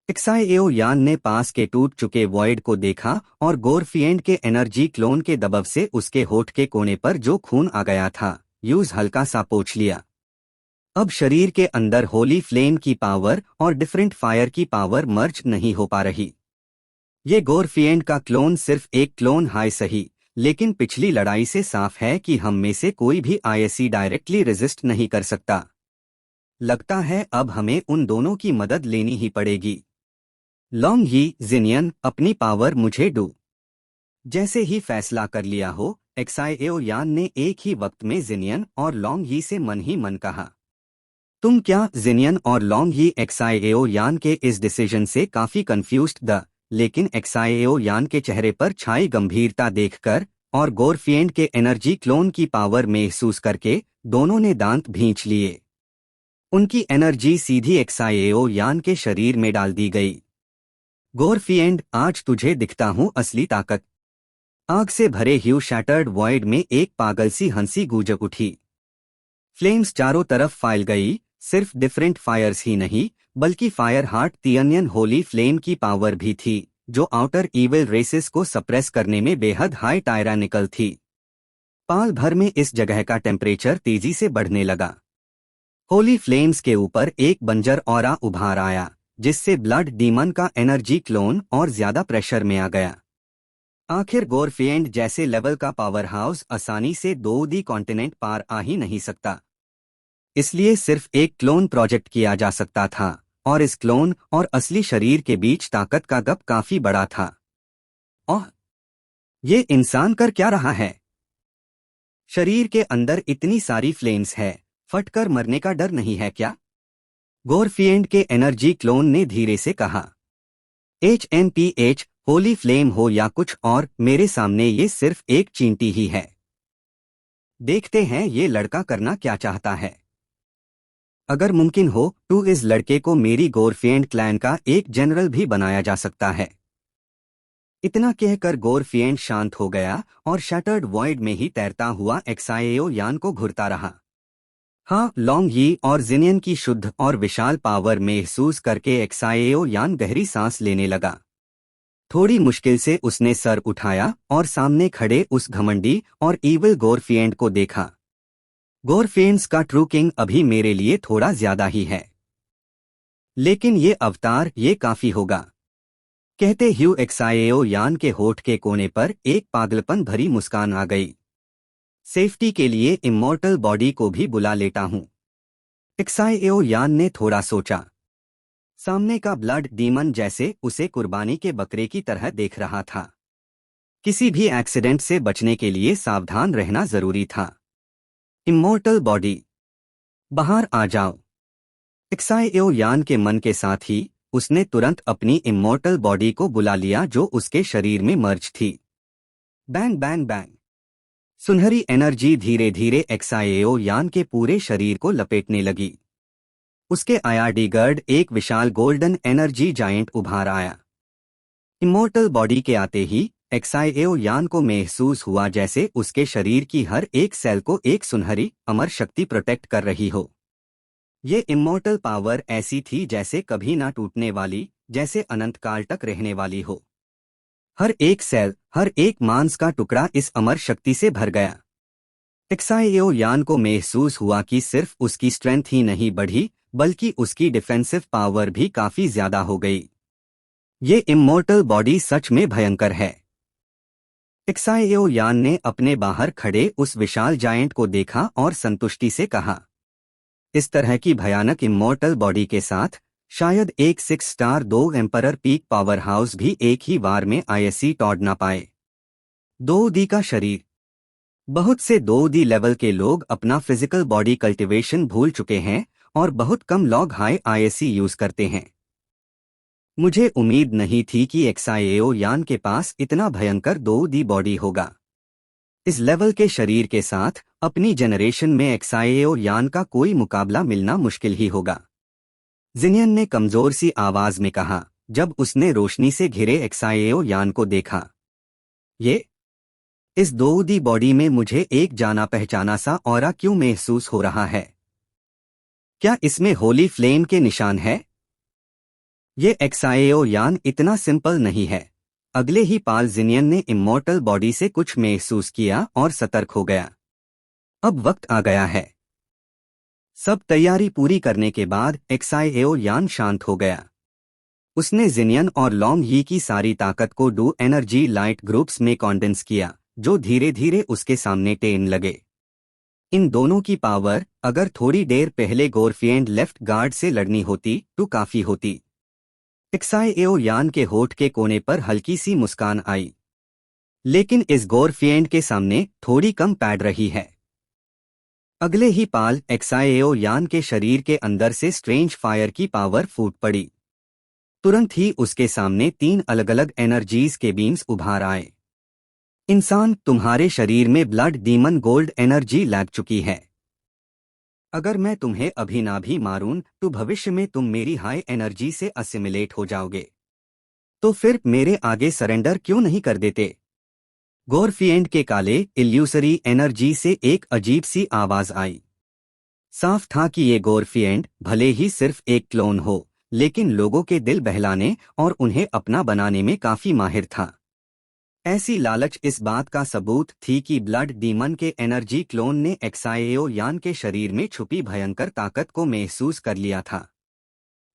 Speaker 1: एक्साएओ यान ने पास के टूट चुके वॉइड को देखा और गोरफिएंड के एनर्जी क्लोन के दबाव से उसके होठ के कोने पर जो खून आ गया था यूज हल्का सा पोंछ लिया। अब शरीर के अंदर होली फ्लेम की पावर और डिफरेंट फायर की पावर मर्ज नहीं हो पा रही। ये गोरफिएंड का क्लोन सिर्फ एक क्लोन हाई सही, लेकिन पिछली लड़ाई से साफ है कि हम में से कोई भी आईएससी डायरेक्टली रेजिस्ट नहीं कर सकता। लगता है अब हमें उन दोनों की मदद लेनी ही पड़ेगी। लॉन्ग ही जिनियन अपनी पावर मुझे दो। जैसे ही फैसला कर लिया हो, एक्साएओ यान ने एक ही वक्त में जिनियन और लॉन्ग ही से मन ही मन कहा। तुम क्या? जिनियन और लॉन्ग ही एक्साएओ यान के इस डिसीजन से काफी कंफ्यूज्ड द, लेकिन एक्साएओ यान के चेहरे पर छाई गंभीरता देखकर और गोरफिएंड के एनर्जी क्लोन की पावर महसूस करके दोनों ने दांत भींच लिए। उनकी एनर्जी सीधी एक्साएओ यान के शरीर में डाल दी गई। गोरफिएंड, आज तुझे दिखता हूँ असली ताकत। आग से भरे ह्यू शैटर्ड वॉइड में एक पागल सी हंसी गूंज उठी। फ्लेम्स चारों तरफ फैल गई। सिर्फ डिफरेंट फायर्स ही नहीं बल्कि फायर हार्ट तियनियन होली फ्लेम की पावर भी थी जो आउटर इविल रेसेस को सप्रेस करने में बेहद हाई टायरानिकल थी। पाल भर में इस जगह का टेम्परेचर तेजी से बढ़ने लगा। होली फ्लेम्स के ऊपर एक बंजर ऑरा उभार आया जिससे ब्लड डीमन का एनर्जी क्लोन और ज्यादा प्रेशर में आ गया। आखिर गोरफिएंड जैसे लेवल का पावर हाउस आसानी से 2D कॉन्टिनेंट पार आ ही नहीं सकता, इसलिए सिर्फ एक क्लोन प्रोजेक्ट किया जा सकता था और इस क्लोन और असली शरीर के बीच ताकत का गैप काफी बड़ा था। ओह, ये इंसान कर क्या रहा है? शरीर के अंदर इतनी सारी फ्लेम्स है, फटकर मरने का डर नहीं है क्या? गोरफिएंड के एनर्जी क्लोन ने धीरे से कहा। HMPH, होली फ्लेम हो या कुछ और, मेरे सामने ये सिर्फ एक चींटी ही है। देखते हैं ये लड़का करना क्या चाहता है। अगर मुमकिन हो तो इस लड़के को मेरी गोरफिएंड क्लैन का एक जनरल भी बनाया जा सकता है। इतना कहकर गोरफिएंड शांत हो गया और शैटर्ड वॉइड में ही तैरता हुआ एक्साएओ यान को घुरता रहा। हाँ, लॉन्ग ही और जिनियन की शुद्ध और विशाल पावर महसूस करके एक्साएओ यान गहरी सांस लेने लगा। थोड़ी मुश्किल से उसने सर उठाया और सामने खड़े उस घमंडी और ईविल गोरफिएंड को देखा। गोरफिएंड्स का ट्रू किंग अभी मेरे लिए थोड़ा ज्यादा ही है, लेकिन ये अवतार ये काफी होगा। कहते ह्यू एक्साएओ यान के होठ के कोने पर एक पागलपन भरी मुस्कान आ गई। सेफ्टी के लिए इमॉर्टल बॉडी को भी बुला लेता हूं। एक्साएओ यान ने थोड़ा सोचा। सामने का ब्लड डीमन जैसे उसे कुर्बानी के बकरे की तरह देख रहा था। किसी भी एक्सीडेंट से बचने के लिए सावधान रहना जरूरी था। इमॉर्टल बॉडी, बाहर आ जाओ। एक्साएओ यान के मन के साथ ही उसने तुरंत अपनी इमॉर्टल बॉडी को बुला लिया जो उसके शरीर में मर्ज थी। बैंग बैंग बैंग, सुनहरी एनर्जी धीरे धीरे एक्साएओ यान के पूरे शरीर को लपेटने लगी। उसके आयाडी गर्ड एक विशाल गोल्डन एनर्जी जायंट उभार आया। इमॉर्टल बॉडी के आते ही एक्साएओ यान को महसूस हुआ जैसे उसके शरीर की हर एक सेल को एक सुनहरी अमर शक्ति प्रोटेक्ट कर रही हो। ये इमॉर्टल पावर ऐसी थी जैसे कभी ना टूटने वाली, जैसे अनंत काल तक रहने वाली हो। हर एक सेल, हर एक मांस का टुकड़ा इस अमर शक्ति से भर गया। एक्साएओ यान को महसूस हुआ कि सिर्फ उसकी स्ट्रेंथ ही नहीं बढ़ी बल्कि उसकी डिफेंसिव पावर भी काफी ज्यादा हो गई। ये इमोर्टल बॉडी सच में भयंकर है। एक्साएओ यान ने अपने बाहर खड़े उस विशाल जायंट को देखा और संतुष्टि से कहा, इस तरह की भयानक इमोर्टल बॉडी के साथ शायद एक 6 star 2 emperor peak power house भी एक ही बार में आईएससी तोड़ ना पाए। 2D का शरीर। बहुत से 2D लेवल के लोग अपना फिजिकल बॉडी कल्टीवेशन भूल चुके हैं और बहुत कम लोग हाई आईएससी यूज करते हैं। मुझे उम्मीद नहीं थी कि एक्साएओ यान के पास इतना भयंकर 2D बॉडी होगा। इस लेवल के शरीर के साथ अपनी जनरेशन में एक्साएओ यान का कोई मुकाबला मिलना मुश्किल ही होगा। जिनियन ने कमजोर सी आवाज में कहा जब उसने रोशनी से घिरे एक्साएओ यान को देखा। इस 2D बॉडी में मुझे एक जाना पहचाना सा ऑरा क्यों महसूस हो रहा है? क्या इसमें होली फ्लेम के निशान है? ये एक्साएओ यान इतना सिंपल नहीं है। अगले ही पाल जिनियन ने इमोर्टल बॉडी से कुछ महसूस किया और सतर्क हो गया। अब वक्त आ गया है। सब तैयारी पूरी करने के बाद एक्साएओ यान शांत हो गया। उसने जिनियन और लॉन्ग यी की सारी ताकत को डू एनर्जी लाइट ग्रुप्स में कॉन्डेंस किया, जो धीरे धीरे उसके सामने टेन लगे। इन दोनों की पावर अगर थोड़ी देर पहले गोरफिएंड लेफ्ट गार्ड से लड़नी होती तो काफी होती। एक्साएओ यान के होठ के कोने पर हल्की सी मुस्कान आई, लेकिन इस गोरफिएंड के सामने थोड़ी कम पैड रही है। अगले ही पाल एक्साएओ यान के शरीर के अंदर से स्ट्रेंज फायर की पावर फूट पड़ी। तुरंत ही उसके सामने 3 अलग अलग एनर्जीज के बीम्स उभार आए। इंसान, तुम्हारे शरीर में ब्लड डीमन गोल्ड एनर्जी लग चुकी है। अगर मैं तुम्हें अभी ना भी मारूं तो भविष्य में तुम मेरी हाई एनर्जी से असिमिलेट हो जाओगे। तो फिर मेरे आगे सरेंडर क्यों नहीं कर देते? गोरफिएंड के काले इल्यूसरी एनर्जी से एक अजीब सी आवाज आई। साफ था कि ये गोरफिएंड भले ही सिर्फ एक क्लोन हो, लेकिन लोगों के दिल बहलाने और उन्हें अपना बनाने में काफी माहिर था। ऐसी लालच इस बात का सबूत थी कि ब्लड डीमन के एनर्जी क्लोन ने एक्साएओ यान के शरीर में छुपी भयंकर ताकत को महसूस कर लिया था।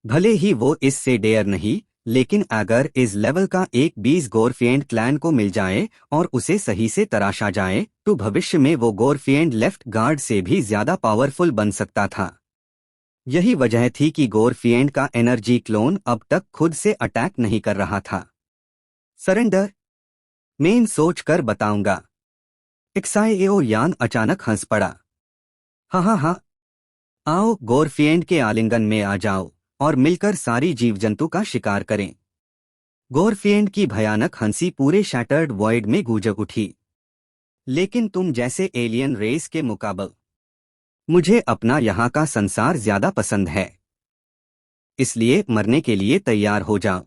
Speaker 1: भले ही वो इससे डेयर नहीं, लेकिन अगर इस लेवल का एक 20 गोरफिएंड क्लैन को मिल जाए और उसे सही से तराशा जाए तो भविष्य में वो गोरफिएंड लेफ्ट गार्ड से भी ज्यादा पावरफुल बन सकता था। यही वजह थी कि गोरफिएंड का एनर्जी क्लोन अब तक खुद से अटैक नहीं कर रहा था। सरेंडर? मैं सोच कर बताऊंगा। एक्साएओ यान अचानक हंस पड़ा। हाँ, आओ गोरफिएंड के आलिंगन में आ जाओ और मिलकर सारी जीव जंतु का शिकार करें। गोरफिएंड की भयानक हंसी पूरे शैटर्ड वॉइड में गूंज उठी। लेकिन तुम जैसे एलियन रेस के मुकाबले मुझे अपना यहाँ का संसार ज्यादा पसंद है, इसलिए मरने के लिए तैयार हो जाओ।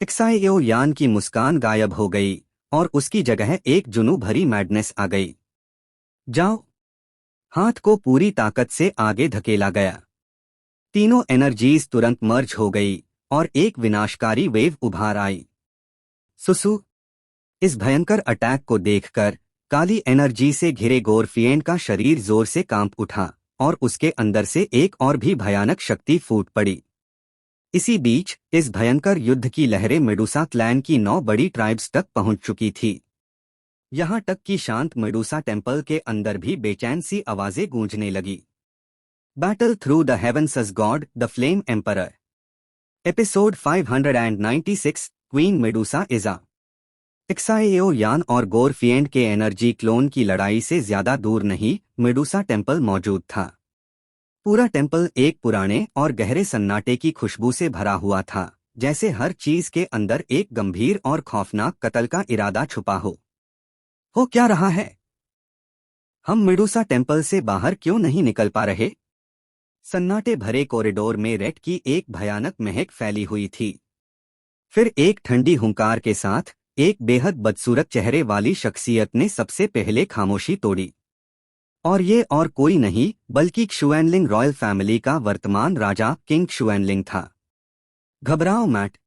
Speaker 1: एक्साएओ यान की मुस्कान गायब हो गई और उसकी जगह एक जुनू भरी मैडनेस आ गई। जाओ। हाथ को पूरी ताकत से आगे धकेला गया। तीनों एनर्जीज तुरंत मर्ज हो गई और एक विनाशकारी वेव उभार आई। सुसु। इस भयंकर अटैक को देखकर काली एनर्जी से घिरे गोरफिएंड का शरीर जोर से कांप उठा और उसके अंदर से एक और भी भयानक शक्ति फूट पड़ी। इसी बीच इस भयंकर युद्ध की लहरें मेडुसा क्लैन की 9 बड़ी ट्राइब्स तक पहुंच चुकी थी। यहां तक कि शांत मेडुसा टेम्पल के अंदर भी बेचैन सी आवाजें गूंजने लगी। Battle through the heavens as god the flame emperor. Episode 596 queen Medusa इज़ा। एक्साएओ यान और गोरफिएंड के एनर्जी क्लोन की लड़ाई से ज्यादा दूर नहीं मेडुसा टेम्पल मौजूद था। पूरा टेम्पल एक पुराने और गहरे सन्नाटे की खुशबू से भरा हुआ था, जैसे हर चीज के अंदर एक गंभीर और खौफनाक कत्ल का इरादा छुपा हो क्या रहा है? हम मेडुसा टेम्पल से बाहर क्यों नहीं निकल पा रहे? सन्नाटे भरे कॉरिडोर में रेत की एक भयानक महक फैली हुई थी। फिर एक ठंडी हुंकार के साथ एक बेहद बदसूरत चेहरे वाली शख्सियत ने सबसे पहले खामोशी तोड़ी। और ये और कोई नहीं बल्कि क्षुएनलिंग रॉयल फैमिली का वर्तमान राजा किंग क्षुएनलिंग था। घबराओ मैट,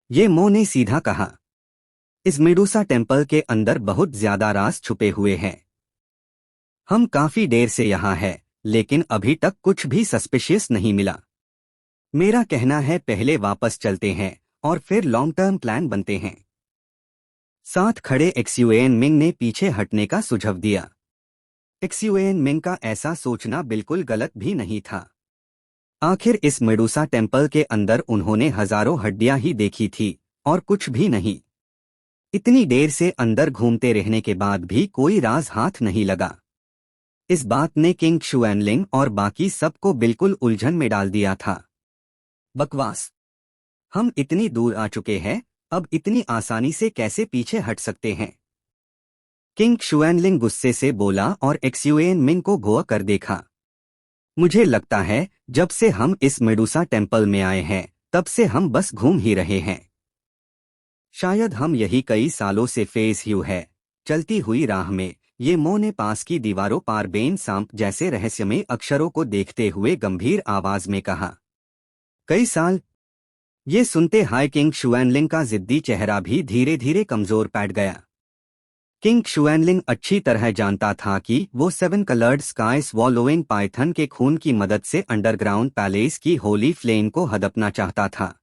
Speaker 1: ये मो ने सीधा कहा। इस मेडुसा टेम्पल के अंदर बहुत ज्यादा राज छुपे हुए हैं। हम काफी देर से यहाँ हैं, लेकिन अभी तक कुछ भी सस्पिशियस नहीं मिला। मेरा कहना है पहले वापस चलते हैं और फिर लॉन्ग टर्म प्लान बनते हैं। साथ खड़े एक्सयूएन मिंग ने पीछे हटने का सुझाव दिया। एक्सयूएन मिंग का ऐसा सोचना बिल्कुल गलत भी नहीं था। आखिर इस मेडुसा टेम्पल के अंदर उन्होंने हजारों हड्डियां ही देखी थी और कुछ भी नहीं। इतनी देर से अंदर घूमते रहने के बाद भी कोई राज हाथ नहीं लगा। इस बात ने किंग शुएनलिंग और बाकी सबको बिल्कुल उलझन में डाल दिया था। बकवास, हम इतनी दूर आ चुके हैं, अब इतनी आसानी से कैसे पीछे हट सकते हैं? किंग शुएनलिंग गुस्से से बोला और एक्सयूएन मिंग को घोआ कर देखा। मुझे लगता है जब से हम इस मेडुसा टेम्पल में आए हैं तब से हम बस घूम ही रहे हैं। शायद हम यही कई सालों से फेस ह्यू है। चलती हुई राह में ये मो ने पास की दीवारों पार बेन सांप जैसे रहस्यमय अक्षरों को देखते हुए गंभीर आवाज में कहा। कई साल। ये सुनते हाई किंग शुएनलिंग का जिद्दी चेहरा भी धीरे धीरे कमजोर पड़ गया। किंग शुएनलिंग अच्छी तरह जानता था कि वो 7 कलर्ड स्काई स्वॉलोइंग पाइथन के खून की मदद से अंडरग्राउंड पैलेस की होली फ्लेम को हड़पना चाहता था।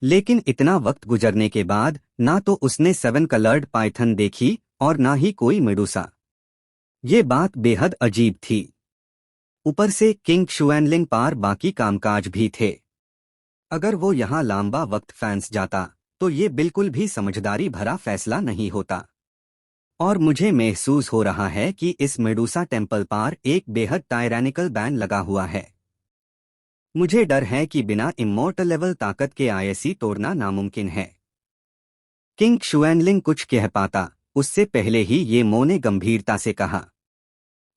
Speaker 1: लेकिन इतना वक्त गुजरने के बाद ना तो उसने 7 कलर्ड पाइथन देखी और ना ही कोई मेडुसा। ये बात बेहद अजीब थी। ऊपर से किंग शुएनलिंग पार बाकी कामकाज भी थे। अगर वो यहाँ लंबा वक्त फंस जाता तो ये बिल्कुल भी समझदारी भरा फैसला नहीं होता। और मुझे महसूस हो रहा है कि इस मेडुसा टेम्पल पार एक बेहद टायरैनिकल बैन लगा हुआ है। मुझे डर है कि बिना इमोर्टल लेवल ताकत के आईएसी तोड़ना नामुमकिन है। किंग शुएनलिंग कुछ कह पाता उससे पहले ही ये मो ने गंभीरता से कहा।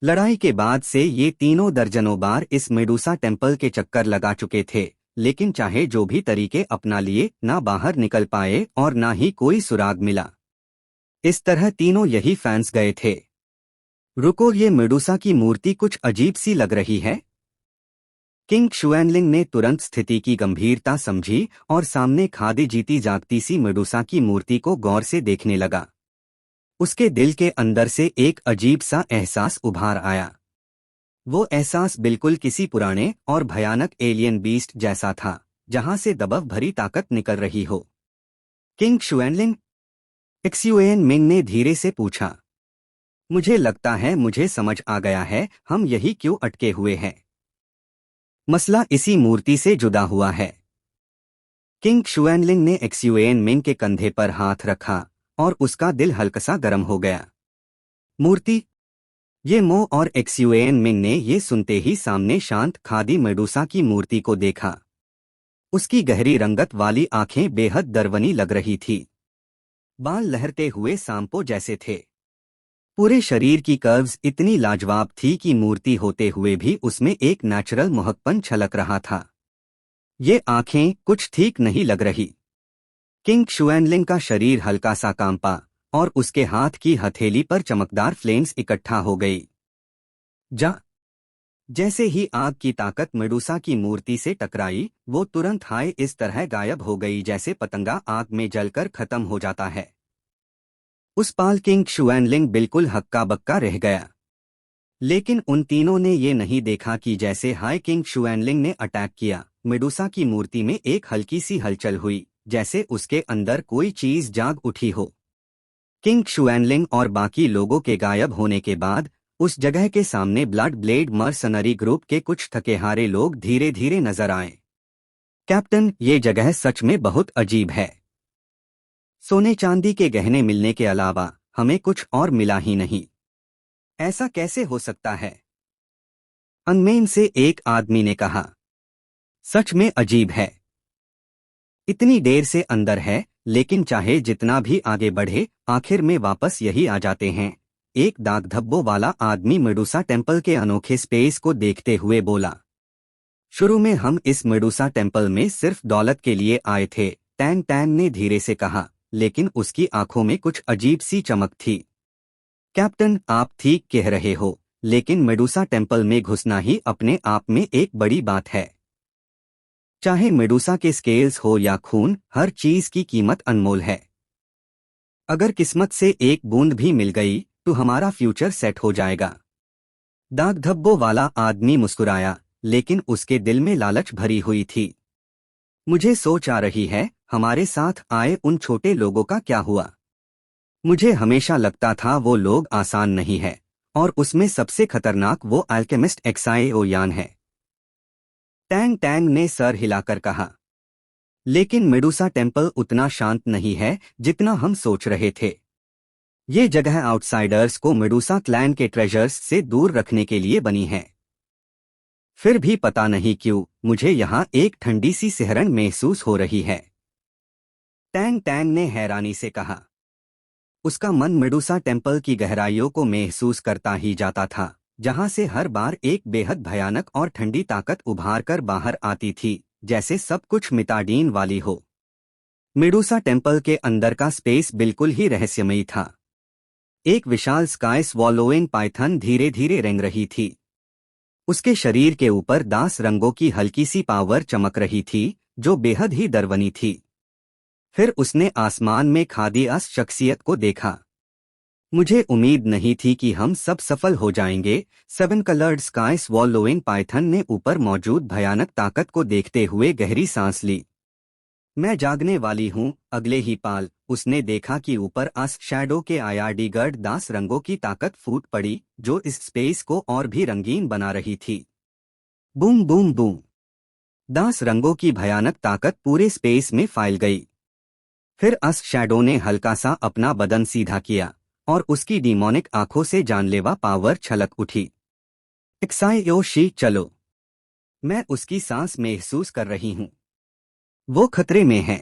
Speaker 1: लड़ाई के बाद से ये तीनों दर्जनों बार इस मेडुसा टेम्पल के चक्कर लगा चुके थे, लेकिन चाहे जो भी तरीके अपना लिए ना बाहर निकल पाए और ना ही कोई सुराग मिला। इस तरह तीनों यही फंस गए थे। रुको, ये मेडुसा की मूर्ति कुछ अजीब सी लग रही है। किंग शुएनलिंग ने तुरंत स्थिति की गंभीरता समझी और सामने खादी जीती जागती सी मेडुसा की मूर्ति को गौर से देखने लगा। उसके दिल के अंदर से एक अजीब सा एहसास उभार आया। वो एहसास बिल्कुल किसी पुराने और भयानक एलियन बीस्ट जैसा था, जहां से दबक भरी ताकत निकल रही हो। किंग शुएनलिंग, एक्सयूएन मिंग ने धीरे से पूछा। मुझे लगता है मुझे समझ आ गया है हम यही क्यों अटके हुए हैं। मसला इसी मूर्ति से जुड़ा हुआ है। किंग शुएनलिंग ने एक्सयूएन मिंग के कंधे पर हाथ रखा और उसका दिल हल्का सा गर्म हो गया। मूर्ति? ये मो और एक्सयूएन मिंग ने ये सुनते ही सामने शांत खादी मेडुसा की मूर्ति को देखा। उसकी गहरी रंगत वाली आंखें बेहद दरवनी लग रही थी। बाल लहरते हुए सांपों जैसे थे। पूरे शरीर की कर्व्स इतनी लाजवाब थी कि मूर्ति होते हुए भी उसमें एक नेचुरल मोहकपन छलक रहा था। ये आंखें कुछ ठीक नहीं लग रही। किंग शुएनलिंग का शरीर हल्का सा कांपा और उसके हाथ की हथेली पर चमकदार फ्लेम्स इकट्ठा हो गई। जैसे ही आग की ताकत मेडुसा की मूर्ति से टकराई, वो तुरंत हाय इस तरह गायब हो गई जैसे पतंगा आग में जलकर खत्म हो जाता है। उस पाल किंग शुएनलिंग बिल्कुल हक्का बक्का रह गया। लेकिन उन तीनों ने ये नहीं देखा कि जैसे हाय किंग शुएनलिंग ने अटैक किया, मेडुसा की मूर्ति में एक हल्की सी हलचल हुई, जैसे उसके अंदर कोई चीज जाग उठी हो। किंग शुएनलिंग और बाकी लोगों के गायब होने के बाद उस जगह के सामने ब्लड ब्लेड मर्सनरी ग्रुप के कुछ थकेहारे लोग धीरे धीरे नजर आए। कैप्टन, ये जगह सच में बहुत अजीब है। सोने चांदी के गहने मिलने के अलावा हमें कुछ और मिला ही नहीं। ऐसा कैसे हो सकता है? अनमेन से एक आदमी ने कहा। सच में अजीब है। इतनी देर से अंदर है, लेकिन चाहे जितना भी आगे बढ़े आखिर में वापस यही आ जाते हैं। एक दाग धब्बों वाला आदमी मेडुसा टेम्पल के अनोखे स्पेस को देखते हुए बोला। शुरू में हम इस मेडुसा टेम्पल में सिर्फ दौलत के लिए आए थे, टैन टैन ने धीरे से कहा, लेकिन उसकी आंखों में कुछ अजीब सी चमक थी। कैप्टन, आप ठीक कह रहे हो, लेकिन मेडुसा टेम्पल में घुसना ही अपने आप में एक बड़ी बात है। चाहे मेडुसा के स्केल्स हो या खून, हर चीज की कीमत अनमोल है। अगर किस्मत से एक बूंद भी मिल गई तो हमारा फ्यूचर सेट हो जाएगा। दाग धब्बों वाला आदमी मुस्कुराया, लेकिन उसके दिल में लालच भरी हुई थी। मुझे सोच आ रही है, हमारे साथ आए उन छोटे लोगों का क्या हुआ? मुझे हमेशा लगता था वो लोग आसान नहीं है, और उसमें सबसे खतरनाक वो अल्केमिस्ट एक्साएओ यान है। टैंग टैंग ने सर हिलाकर कहा। लेकिन मेडुसा टेम्पल उतना शांत नहीं है जितना हम सोच रहे थे। ये जगह आउटसाइडर्स को मेडुसा क्लैन के ट्रेजर्स से दूर रखने के लिए बनी है। फिर भी पता नहीं क्यों मुझे यहाँ एक ठंडी सी सिहरन महसूस हो रही है। टैंग टैंग ने हैरानी से कहा। उसका मन मेडुसा टेम्पल की गहराइयों को महसूस करता ही जाता था, जहां से हर बार एक बेहद भयानक और ठंडी ताकत उभार कर बाहर आती थी, जैसे सब कुछ मिताडीन वाली हो। मेडुसा टेम्पल के अंदर का स्पेस बिल्कुल ही रहस्यमयी था। एक विशाल स्काई स्वॉलोइंग पाइथन धीरे धीरे रेंग रही थी। उसके शरीर के ऊपर दास रंगों की हल्की सी पावर चमक रही थी, जो बेहद ही डरवनी थी। फिर उसने आसमान में खादी अस शख्सियत को देखा। मुझे उम्मीद नहीं थी कि हम सब सफल हो जाएंगे। 7 कलर्ड स्काई स्वॉलोइंग पाइथन ने ऊपर मौजूद भयानक ताकत को देखते हुए गहरी सांस ली। मैं जागने वाली हूँ। अगले ही पाल उसने देखा कि ऊपर अस शैडो के आयाडीगर्ड दास रंगों की ताकत फूट पड़ी, जो इस स्पेस को और भी रंगीन बना रही थी। Boom boom boom. दास रंगों की भयानक ताकत पूरे स्पेस में फैल गई। फिर अस शैडो ने हल्का सा अपना बदन सीधा किया, और उसकी डीमोनिक आंखों से जानलेवा पावर छलक उठी। एक्सायोशी चलो। मैं उसकी सांस महसूस कर रही हूँ। वो खतरे में है।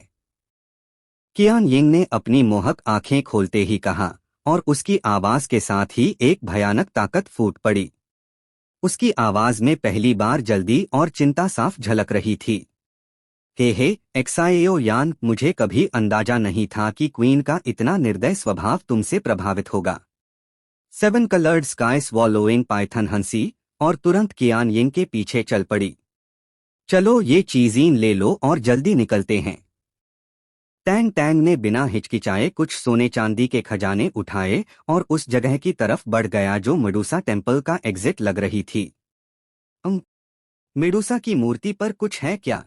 Speaker 1: कियान यिंग ने अपनी मोहक आंखें खोलते ही कहा, और उसकी आवाज के साथ ही एक भयानक ताकत फूट पड़ी। उसकी आवाज में पहली बार जल्दी और चिंता साफ झलक रही थी। हे एक्साएओ यान, मुझे कभी अंदाजा नहीं था कि क्वीन का इतना निर्दय स्वभाव तुमसे प्रभावित होगा। 7 कलर्ड स्काई स्वॉलोइंग पाइथन हंसी और तुरंत कियान यिंग के पीछे चल पड़ी। चलो ये चीज़ें ले लो और जल्दी निकलते हैं। टैंग टैंग ने बिना हिचकिचाए कुछ सोने चांदी के खजाने उठाए और उस जगह की तरफ बढ़ गया जो मेडुसा टेम्पल का एग्जिट लग रही थी। मेडुसा की मूर्ति पर कुछ है क्या?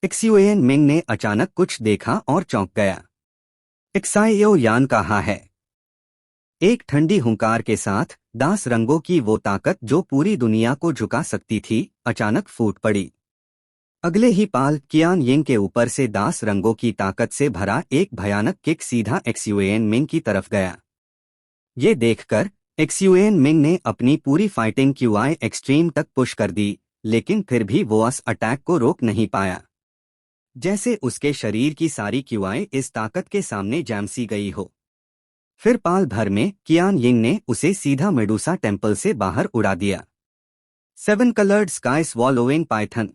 Speaker 1: एक्सियोएन मिंग ने अचानक कुछ देखा और चौंक गया। एक्साएओ यान कहाँ है? एक ठंडी हुंकार के साथ दास रंगों की वो ताकत जो पूरी दुनिया को झुका सकती थी, अचानक फूट पड़ी। अगले ही पाल कियान यिंग के ऊपर से दास रंगों की ताकत से भरा एक भयानक किक सीधा एक्सियोएन मिंग की तरफ गया। ये देखकर एक्सियोएन मिंग ने अपनी पूरी फाइटिंग क्यूआई एक्सट्रीम तक पुश कर दी, लेकिन फिर भी वो अस अटैक को रोक नहीं पाया। जैसे उसके शरीर की सारी क्यूआई इस ताकत के सामने जैम सी गई हो। फिर पाल भर में कियान यिंग ने उसे सीधा मेडुसा टेम्पल से बाहर उड़ा दिया। 7 कलर्ड स्काई स्वॉलोइंग पाइथन।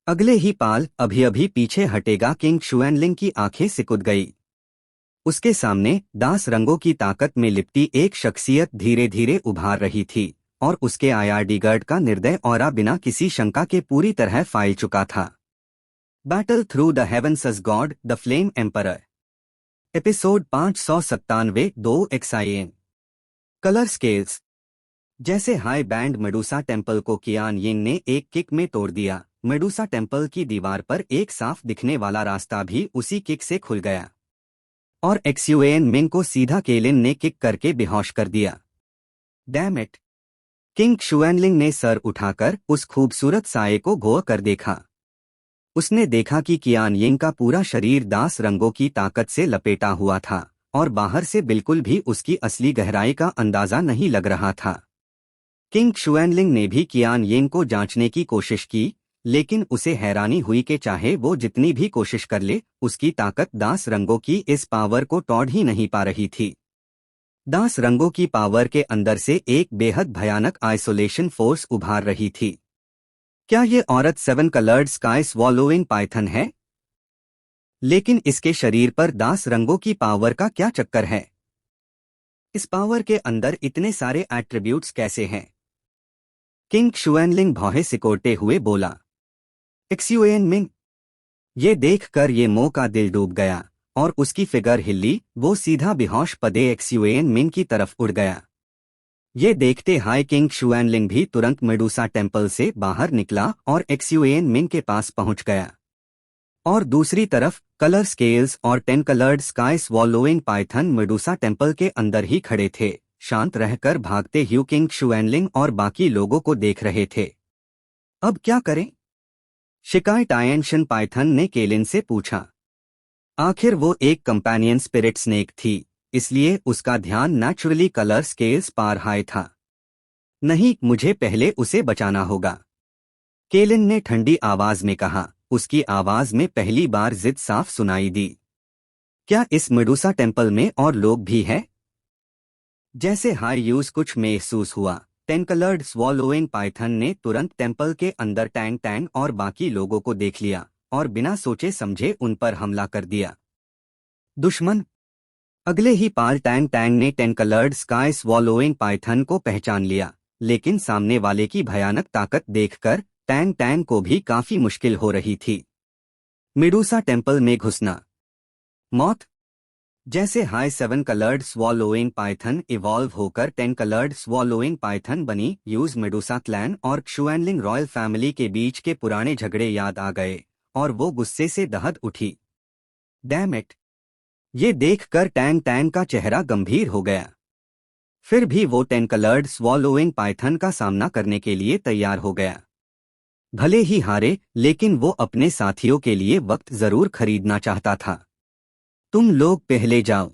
Speaker 1: अगले ही पाल अभी अभी पीछे हटेगा किंग शुएनलिंग की आंखें सिकुड़ गई। उसके सामने दास रंगों की ताकत में लिपटी एक शख्सियत धीरे धीरे उभार रही थी, और उसके आयारडीगर्ड का निर्दय ऑरा बिना किसी शंका के पूरी तरह फैल चुका था। Battle through the heavens as god the flame emperor. Episode 597 2 एक्साएन। Colour scales. जैसे हाई बैंड मेडुसा टेम्पल को कियान यिंग ने एक किक में तोड़ दिया, मेडुसा टेम्पल की दीवार पर एक साफ दिखने वाला रास्ता भी उसी किक से खुल गया, और एक्सियोएन मिंग को सीधा केलिन ने किक करके बेहोश कर दिया। Damn it! किंग शुएनलिंग ने सर उठाकर उस खूबसूरत साये को गौर कर देखा। उसने देखा कि कियान यिंग का पूरा शरीर दास रंगों की ताकत से लपेटा हुआ था, और बाहर से बिल्कुल भी उसकी असली गहराई का अंदाजा नहीं लग रहा था। किंग शुएनलिंग ने भी कियान यिंग को जांचने की कोशिश की, लेकिन उसे हैरानी हुई कि चाहे वो जितनी भी कोशिश कर ले, उसकी ताकत दास रंगों की इस पावर को तोड़ ही नहीं पा रही थी। दास रंगों की पावर के अंदर से एक बेहद भयानक आइसोलेशन फोर्स उभार रही थी। क्या ये औरत 7 कलर्ड स्काई स्वॉलोइंग पाइथन है? लेकिन इसके शरीर पर दास रंगों की पावर का क्या चक्कर है? इस पावर के अंदर इतने सारे एट्रीब्यूट्स कैसे हैं? किंग शुएनलिंग भौहें सिकोड़ते हुए बोला। एक्सियोएन मिंग। ये देखकर ये मो का दिल डूब गया, और उसकी फिगर हिल्ली, वो सीधा बेहोश पदे एक्सियोएन मिंग की तरफ उड़ गया। ये देखते हाई किंग शुएनलिंग भी तुरंत मेडुसा टेम्पल से बाहर निकला और एक्सियोएन मिंग के पास पहुंच गया। और दूसरी तरफ कलर स्केल्स और 10 coloured sky swallowing Python Medusa temple के अंदर ही खड़े थे, शांत रहकर भागते ह्यू किंग शुएनलिंग और बाकी लोगों को देख रहे थे। अब क्या करें? शिकाय टायनशन पाइथन ने केलिन से पूछा। आखिर वो एक कंपेनियन स्पिरिट स्नेक थी, इसलिए उसका ध्यान नेचुरली कलर स्केल्स पार हाई था। नहीं, मुझे पहले उसे बचाना होगा, केलिन ने ठंडी आवाज में कहा। उसकी आवाज में पहली बार जिद साफ सुनाई दी। क्या इस मेडुसा टेम्पल में और लोग भी हैं? जैसे हाई यूज कुछ महसूस हुआ। 10 कलर्ड स्वॉलोइंग पाइथन ने तुरंत टेम्पल के अंदर टैंग टैंग और बाकी लोगों को देख लिया और बिना सोचे समझे उन पर हमला कर दिया। दुश्मन। अगले ही पाल टैंग टैंग ने 10 कलर्ड स्काई स्वॉलोइंग पाइथन को पहचान लिया, लेकिन सामने वाले की भयानक ताकत देखकर टैंग टैंग को भी काफी मुश्किल हो रही थी। मेडुसा टेम्पल में घुसना। मौत। जैसे high 7 coloured swallowing Python evolve होकर 10 कलर्ड स्वॉलोइंग पाइथन बनी, यूज मेडुसा क्लैन और शुएनलिंग रॉयल फैमिली के बीच के पुराने झगड़े याद आ गए और वो गुस्से से दहक उठी। Damn it! ये देखकर टैंग टैंग का चेहरा गंभीर हो गया। फिर भी वो 10 कलर्ड स्वॉलोइंग पाइथन का सामना करने के लिए तैयार हो गया। भले ही हारे, लेकिन वो अपने साथियों के लिए वक्त जरूर खरीदना चाहता था। तुम लोग पहले जाओ,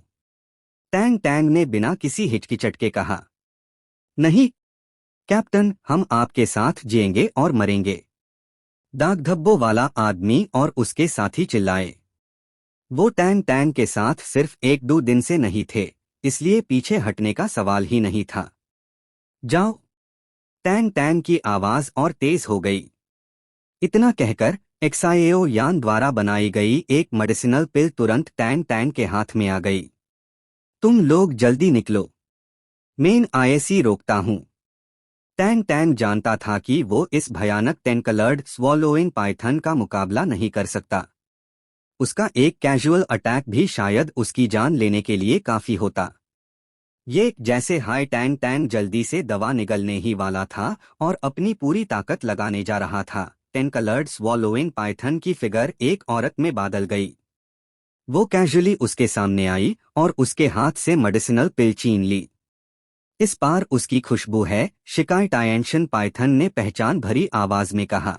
Speaker 1: टैंग टैंग ने बिना किसी हिचकिचट के कहा। नहीं कैप्टन, हम आपके साथ जिएंगे और मरेंगे, दाग धब्बों वाला आदमी और उसके साथी चिल्लाए। वो टैंग टैंग के साथ सिर्फ 1-2 दिन से नहीं थे, इसलिए पीछे हटने का सवाल ही नहीं था। जाओ! टैंग टैंग की आवाज और तेज हो गई। इतना कहकर एक्साएओ यान द्वारा बनाई गई एक मेडिसिनल पिल तुरंत टैंग टैंग के हाथ में आ गई। तुम लोग जल्दी निकलो, मेन आईएसी रोकता हूं। टैंग टैंग जानता था कि वो इस भयानक 10 कलर्ड स्वॉलोइंग पाइथन का मुकाबला नहीं कर सकता। उसका एक कैजुअल अटैक भी शायद उसकी जान लेने के लिए काफी होता। ये जैसे हाई टैंग टैंग जल्दी से दवा निगलने ही वाला था और अपनी पूरी ताकत लगाने जा रहा था। 10 कलर्ड स्वॉलोइंग पाइथन की फिगर एक औरत में बदल गई। वो कैजुअली उसके सामने आई और उसके हाथ से मेडिसिनल पिल छीन ली। इस बार उसकी खुशबू है, शिकाय टायनशन पाइथन ने पहचान भरी आवाज में कहा।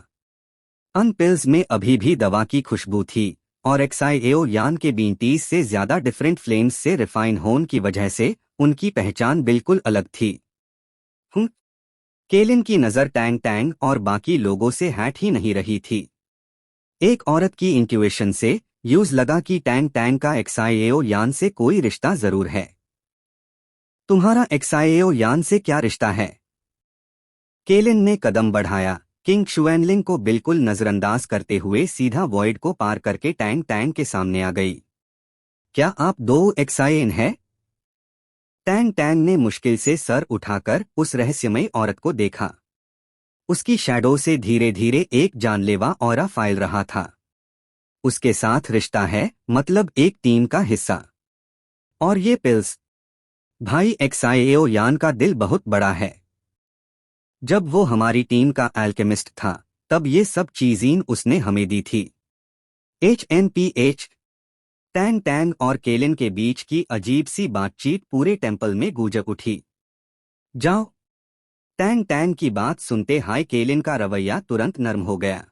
Speaker 1: अन पिल्स में अभी भी दवा की खुशबू थी और एक्साएओ यान के 20 से ज्यादा डिफरेंट फ्लेम्स से रिफाइन होने की वजह से उनकी पहचान बिल्कुल अलग थी। केलिन की नजर टैंग टैंग और बाकी लोगों से हट ही नहीं रही थी। एक औरत की इंट्यूएशन से यूज लगा कि टैंग टैंग का एक्साएओ यान से कोई रिश्ता जरूर है। तुम्हारा एक्साएओ यान से क्या रिश्ता है? केलिन ने कदम बढ़ाया, किंग शुएनलिंग को बिल्कुल नजरअंदाज करते हुए सीधा वॉइड को पार करके टैंग टैंग के सामने आ गई। क्या आप 2 एक्साएन हैं? टैंग टैंग ने मुश्किल से सर उठाकर उस रहस्यमयी औरत को देखा। उसकी शैडो से धीरे धीरे एक जानलेवा ऑरा फैल रहा था। उसके साथ रिश्ता है, मतलब एक टीम का हिस्सा। और ये पिल्स? भाई, एक्साएओ यान का दिल बहुत बड़ा है। जब वो हमारी टीम का एल्केमिस्ट था, तब ये सब चीज़ें उसने हमें दी थी। HNPH। टैंग टैंग और केलिन के बीच की अजीब सी बातचीत पूरे टेम्पल में गूंज उठी। जाओ! टैंग टैंग की बात सुनते हाई केलिन का रवैया तुरंत नर्म हो गया।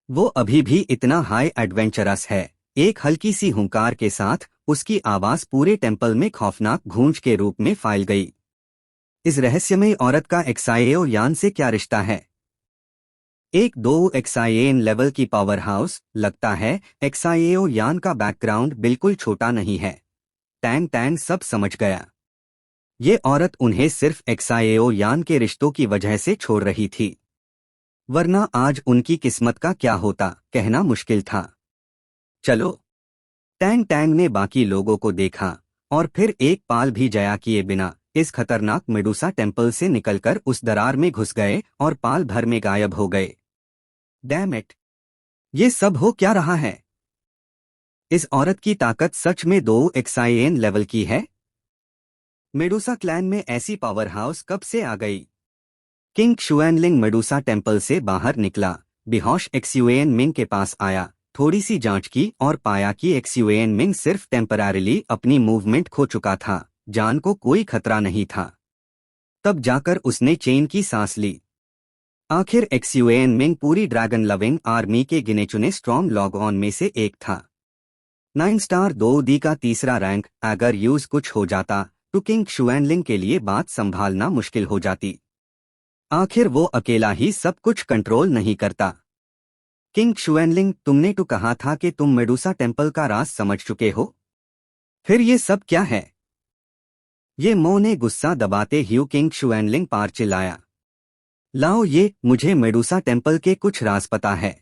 Speaker 1: वो अभी भी इतना हाई एडवेंचरस है। एक हल्की सी हुंकार के साथ उसकी आवाज पूरे टेम्पल में खौफनाक गूंज के रूप में फैल गई। इस रहस्यमयी औरत का एक्साएओ यान से क्या रिश्ता है? 1-2 एक्साएन लेवल की पावर हाउस, लगता है एक्साएओ यान का बैकग्राउंड बिल्कुल छोटा नहीं है। टैंग टैंग सब समझ गया। ये औरत उन्हें सिर्फ एक्साएओ यान के रिश्तों की वजह से छोड़ रही थी, वरना आज उनकी किस्मत का क्या होता कहना मुश्किल था। चलो! टैंग टैंग ने बाकी लोगों को देखा और फिर एक पाल भी जया किए बिना इस खतरनाक मेडुसा टेम्पल से निकलकर उस दरार में घुस गए और पाल भर में गायब हो गए। Damn it! ये सब हो क्या रहा है? इस औरत की ताकत सच में 2 एक्साएन लेवल की है? मेडुसा क्लैन में ऐसी पावर हाउस कब से आ गई? किंग शुएनलिंग मेडुसा टेम्पल से बाहर निकला, बेहोश एक्सुएन मिंग के पास आया। थोड़ी सी जांच की और पाया कि एक्सयूएन मिंग सिर्फ टेम्पररीली अपनी मूवमेंट खो चुका था, जान को कोई खतरा नहीं था। तब जाकर उसने चैन की सांस ली। आखिर एक्सयूएन मिंग पूरी ड्रैगन लविंग आर्मी के गिने चुने स्ट्रॉन्ग लॉग ऑन में से एक था। 9 स्टार 2D का तीसरा रैंक। अगर यूज कुछ हो जाता तो किंग शुएनलिंग के लिए बात संभालना मुश्किल हो जाती। आखिर वो अकेला ही सब कुछ कंट्रोल नहीं करता। किंग शुएनलिंग, तुमने तो कहा था कि तुम मेडुसा टेम्पल का राज समझ चुके हो, फिर ये सब क्या है? ये मो ने गुस्सा दबाते ह्यू किंग शुएनलिंग पार चिल्लाया। लाओ ये, मुझे मेडुसा टेम्पल के कुछ राज पता है।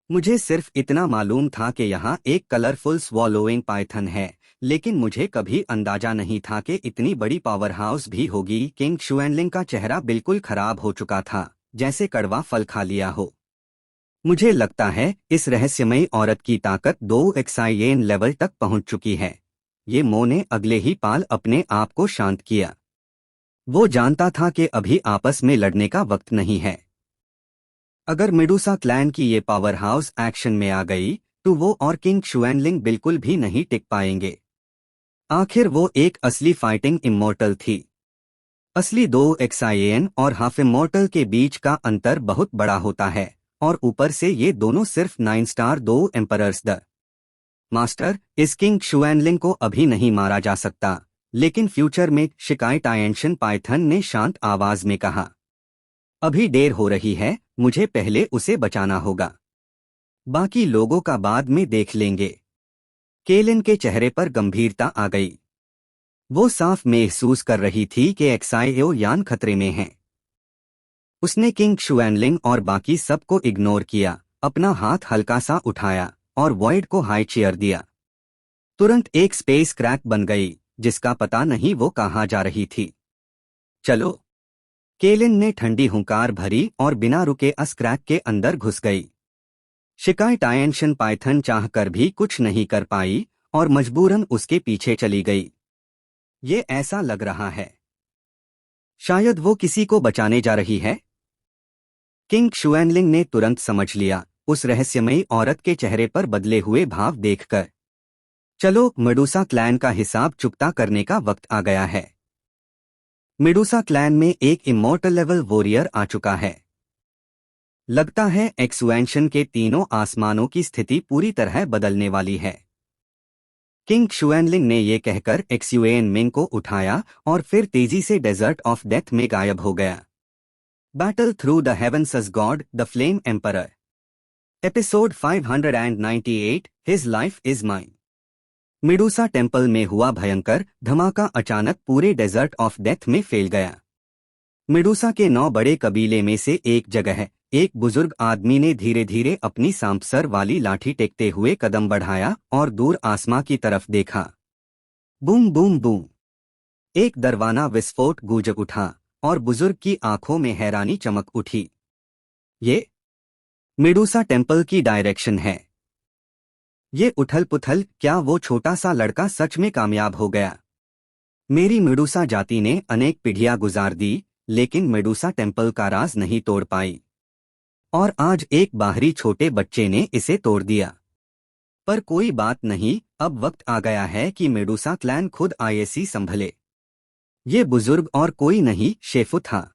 Speaker 1: मुझे सिर्फ इतना मालूम था कि यहाँ एक कलरफुल स्वॉलोइंग पाइथन है, लेकिन मुझे कभी अंदाजा नहीं था कि इतनी बड़ी पावर हाउस भी होगी। किंग शुएनलिंग का चेहरा बिल्कुल खराब हो चुका था, जैसे कड़वा फल खा लिया हो। मुझे लगता है इस रहस्यमयी औरत की ताकत 2 एक्साइएन लेवल तक पहुंच चुकी है। ये मो ने अगले ही पाल अपने आप को शांत किया। वो जानता था कि अभी आपस में लड़ने का वक्त नहीं है। अगर मेडुसा क्लैन की ये पावर हाउस एक्शन में आ गई तो वो और किंग शुएनलिंग बिल्कुल भी नहीं टिक पाएंगे। आखिर वो एक असली फाइटिंग इमॉर्टल थी। असली 2 एक्साइएन और हाफ इमॉर्टल के बीच का अंतर बहुत बड़ा होता है, और ऊपर से ये दोनों सिर्फ 9 स्टार 2 एम्परर्स द मास्टर। इस किंग शुएनलिंग को अभी नहीं मारा जा सकता, लेकिन फ्यूचर में, शिकायत टायंशन पाइथन ने शांत आवाज में कहा। अभी देर हो रही है, मुझे पहले उसे बचाना होगा। बाकी लोगों का बाद में देख लेंगे। केलिन के चेहरे पर गंभीरता आ गई। वो साफ महसूस कर रही थी कि एक्साइओ यान खतरे में है। उसने किंग शुएनलिंग और बाकी सबको इग्नोर किया, अपना हाथ हल्का सा उठाया और वॉइड को हाई चेयर दिया। तुरंत एक स्पेस क्रैक बन गई, जिसका पता नहीं वो कहाँ जा रही थी। चलो, केलिन ने ठंडी हुंकार भरी और बिना रुके अस क्रैक के अंदर घुस गई। शिकायत टायंशन पाइथन चाहकर भी कुछ नहीं कर पाई और मजबूरन उसके पीछे चली गई। ये ऐसा लग रहा है शायद वो किसी को बचाने जा रही है। किंग शुएनलिंग ने तुरंत समझ लिया, उस रहस्यमयी औरत के चेहरे पर बदले हुए भाव देखकर। चलो, मेडुसा क्लैन का हिसाब चुकता करने का वक्त आ गया है। मेडुसा क्लैन में एक इमॉर्टल लेवल वॉरियर आ चुका है। लगता है एक्सुएंशन के तीनों आसमानों की स्थिति पूरी तरह बदलने वाली है। किंग शुएनलिंग ने ये कहकर एक्सयूएन मिंग को उठाया और फिर तेजी से डेजर्ट ऑफ डेथ में गायब हो गया। Battle through the heavens as god, the flame emperor. Episode 598, his life is mine. Medusa temple में हुआ भयंकर धमाका अचानक पूरे डेजर्ट ऑफ डेथ में फैल गया। मेडुसा के 9 बड़े कबीले में से एक जगह एक बुजुर्ग आदमी ने धीरे धीरे अपनी सांपसर वाली लाठी टेकते हुए कदम बढ़ाया और दूर आसमां की तरफ देखा। बूम बूम बूम, एक दरवाना विस्फोट गूंज उठा और बुजुर्ग की आंखों में हैरानी चमक उठी। ये मेडुसा टेम्पल की डायरेक्शन है। ये उथल पुथल, क्या वो छोटा सा लड़का सच में कामयाब हो गया? मेरी मेडुसा जाति ने अनेक पीढ़ियां गुजार दी, लेकिन मेडुसा टेम्पल का राज नहीं तोड़ पाई, और आज एक बाहरी छोटे बच्चे ने इसे तोड़ दिया। पर कोई बात नहीं, अब वक्त आ गया है कि मेडुसा क्लैन खुद आईएसी संभले। ये बुजुर्ग और कोई नहीं, शेफू था।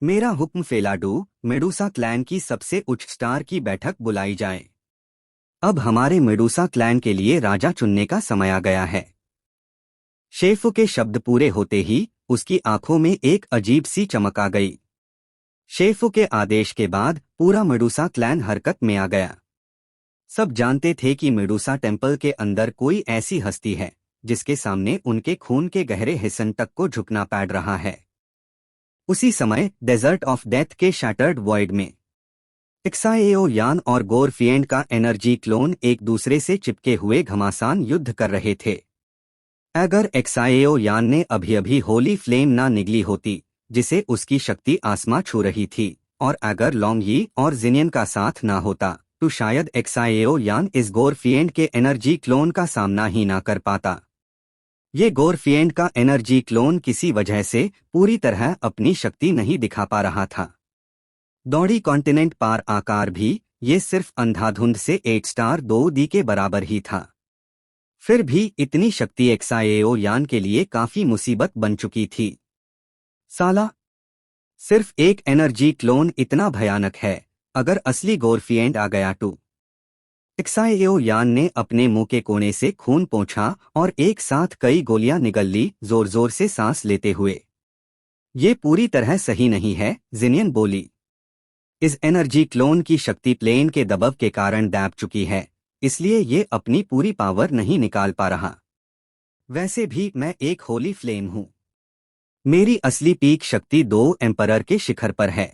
Speaker 1: मेरा हुक्म फेलाडू, मेडुसा क्लैन की सबसे उच्च स्टार की बैठक बुलाई जाए। अब हमारे मेडुसा क्लैन के लिए राजा चुनने का समय आ गया है। शेफू के शब्द पूरे होते ही उसकी आंखों में एक अजीब सी चमक आ गई। शेफू के आदेश के बाद पूरा मेडुसा क्लैन हरकत में आ गया। सब जानते थे कि मेडुसा टेम्पल के अंदर कोई ऐसी हस्ती है जिसके सामने उनके खून के गहरे हिस्सन तक को झुकना पड़ रहा है। उसी समय डेजर्ट ऑफ डेथ के शैटर्ड वॉइड में एक्साएओ यान और गोरफिएंड का एनर्जी क्लोन एक दूसरे से चिपके हुए घमासान युद्ध कर रहे थे। अगर एक्साएओ यान ने अभी अभी होली फ्लेम ना निगली होती, जिसे उसकी शक्ति आसमां छू रही थी, और अगर लॉन्ग यी और जिनियन का साथ ना होता, तो शायद एक्साएओ यान इस गोरफिएंड के एनर्जी क्लोन का सामना ही ना कर पाता। ये गोरफिएंड का एनर्जी क्लोन किसी वजह से पूरी तरह अपनी शक्ति नहीं दिखा पा रहा था। दौड़ी कॉन्टिनेंट पार आकार भी ये सिर्फ अंधाधुंध से 8 स्टार 2D के बराबर ही था। फिर भी इतनी शक्ति एक्साएओ यान के लिए काफी मुसीबत बन चुकी थी। साला, सिर्फ एक एनर्जी क्लोन इतना भयानक है, अगर असली गोरफिएंड आ गया तो। एक्साएओ यान ने अपने मुंह के कोने से खून पोंछा और एक साथ कई गोलियां निगल ली, जोर जोर से सांस लेते हुए। ये पूरी तरह सही नहीं है, जिनियन बोली। इस एनर्जी क्लोन की शक्ति प्लेन के दबाव के कारण दब चुकी है, इसलिए ये अपनी पूरी पावर नहीं निकाल पा रहा। वैसे भी मैं एक होली फ्लेम हूं। मेरी असली पीक शक्ति 2 एम्परर के शिखर पर है।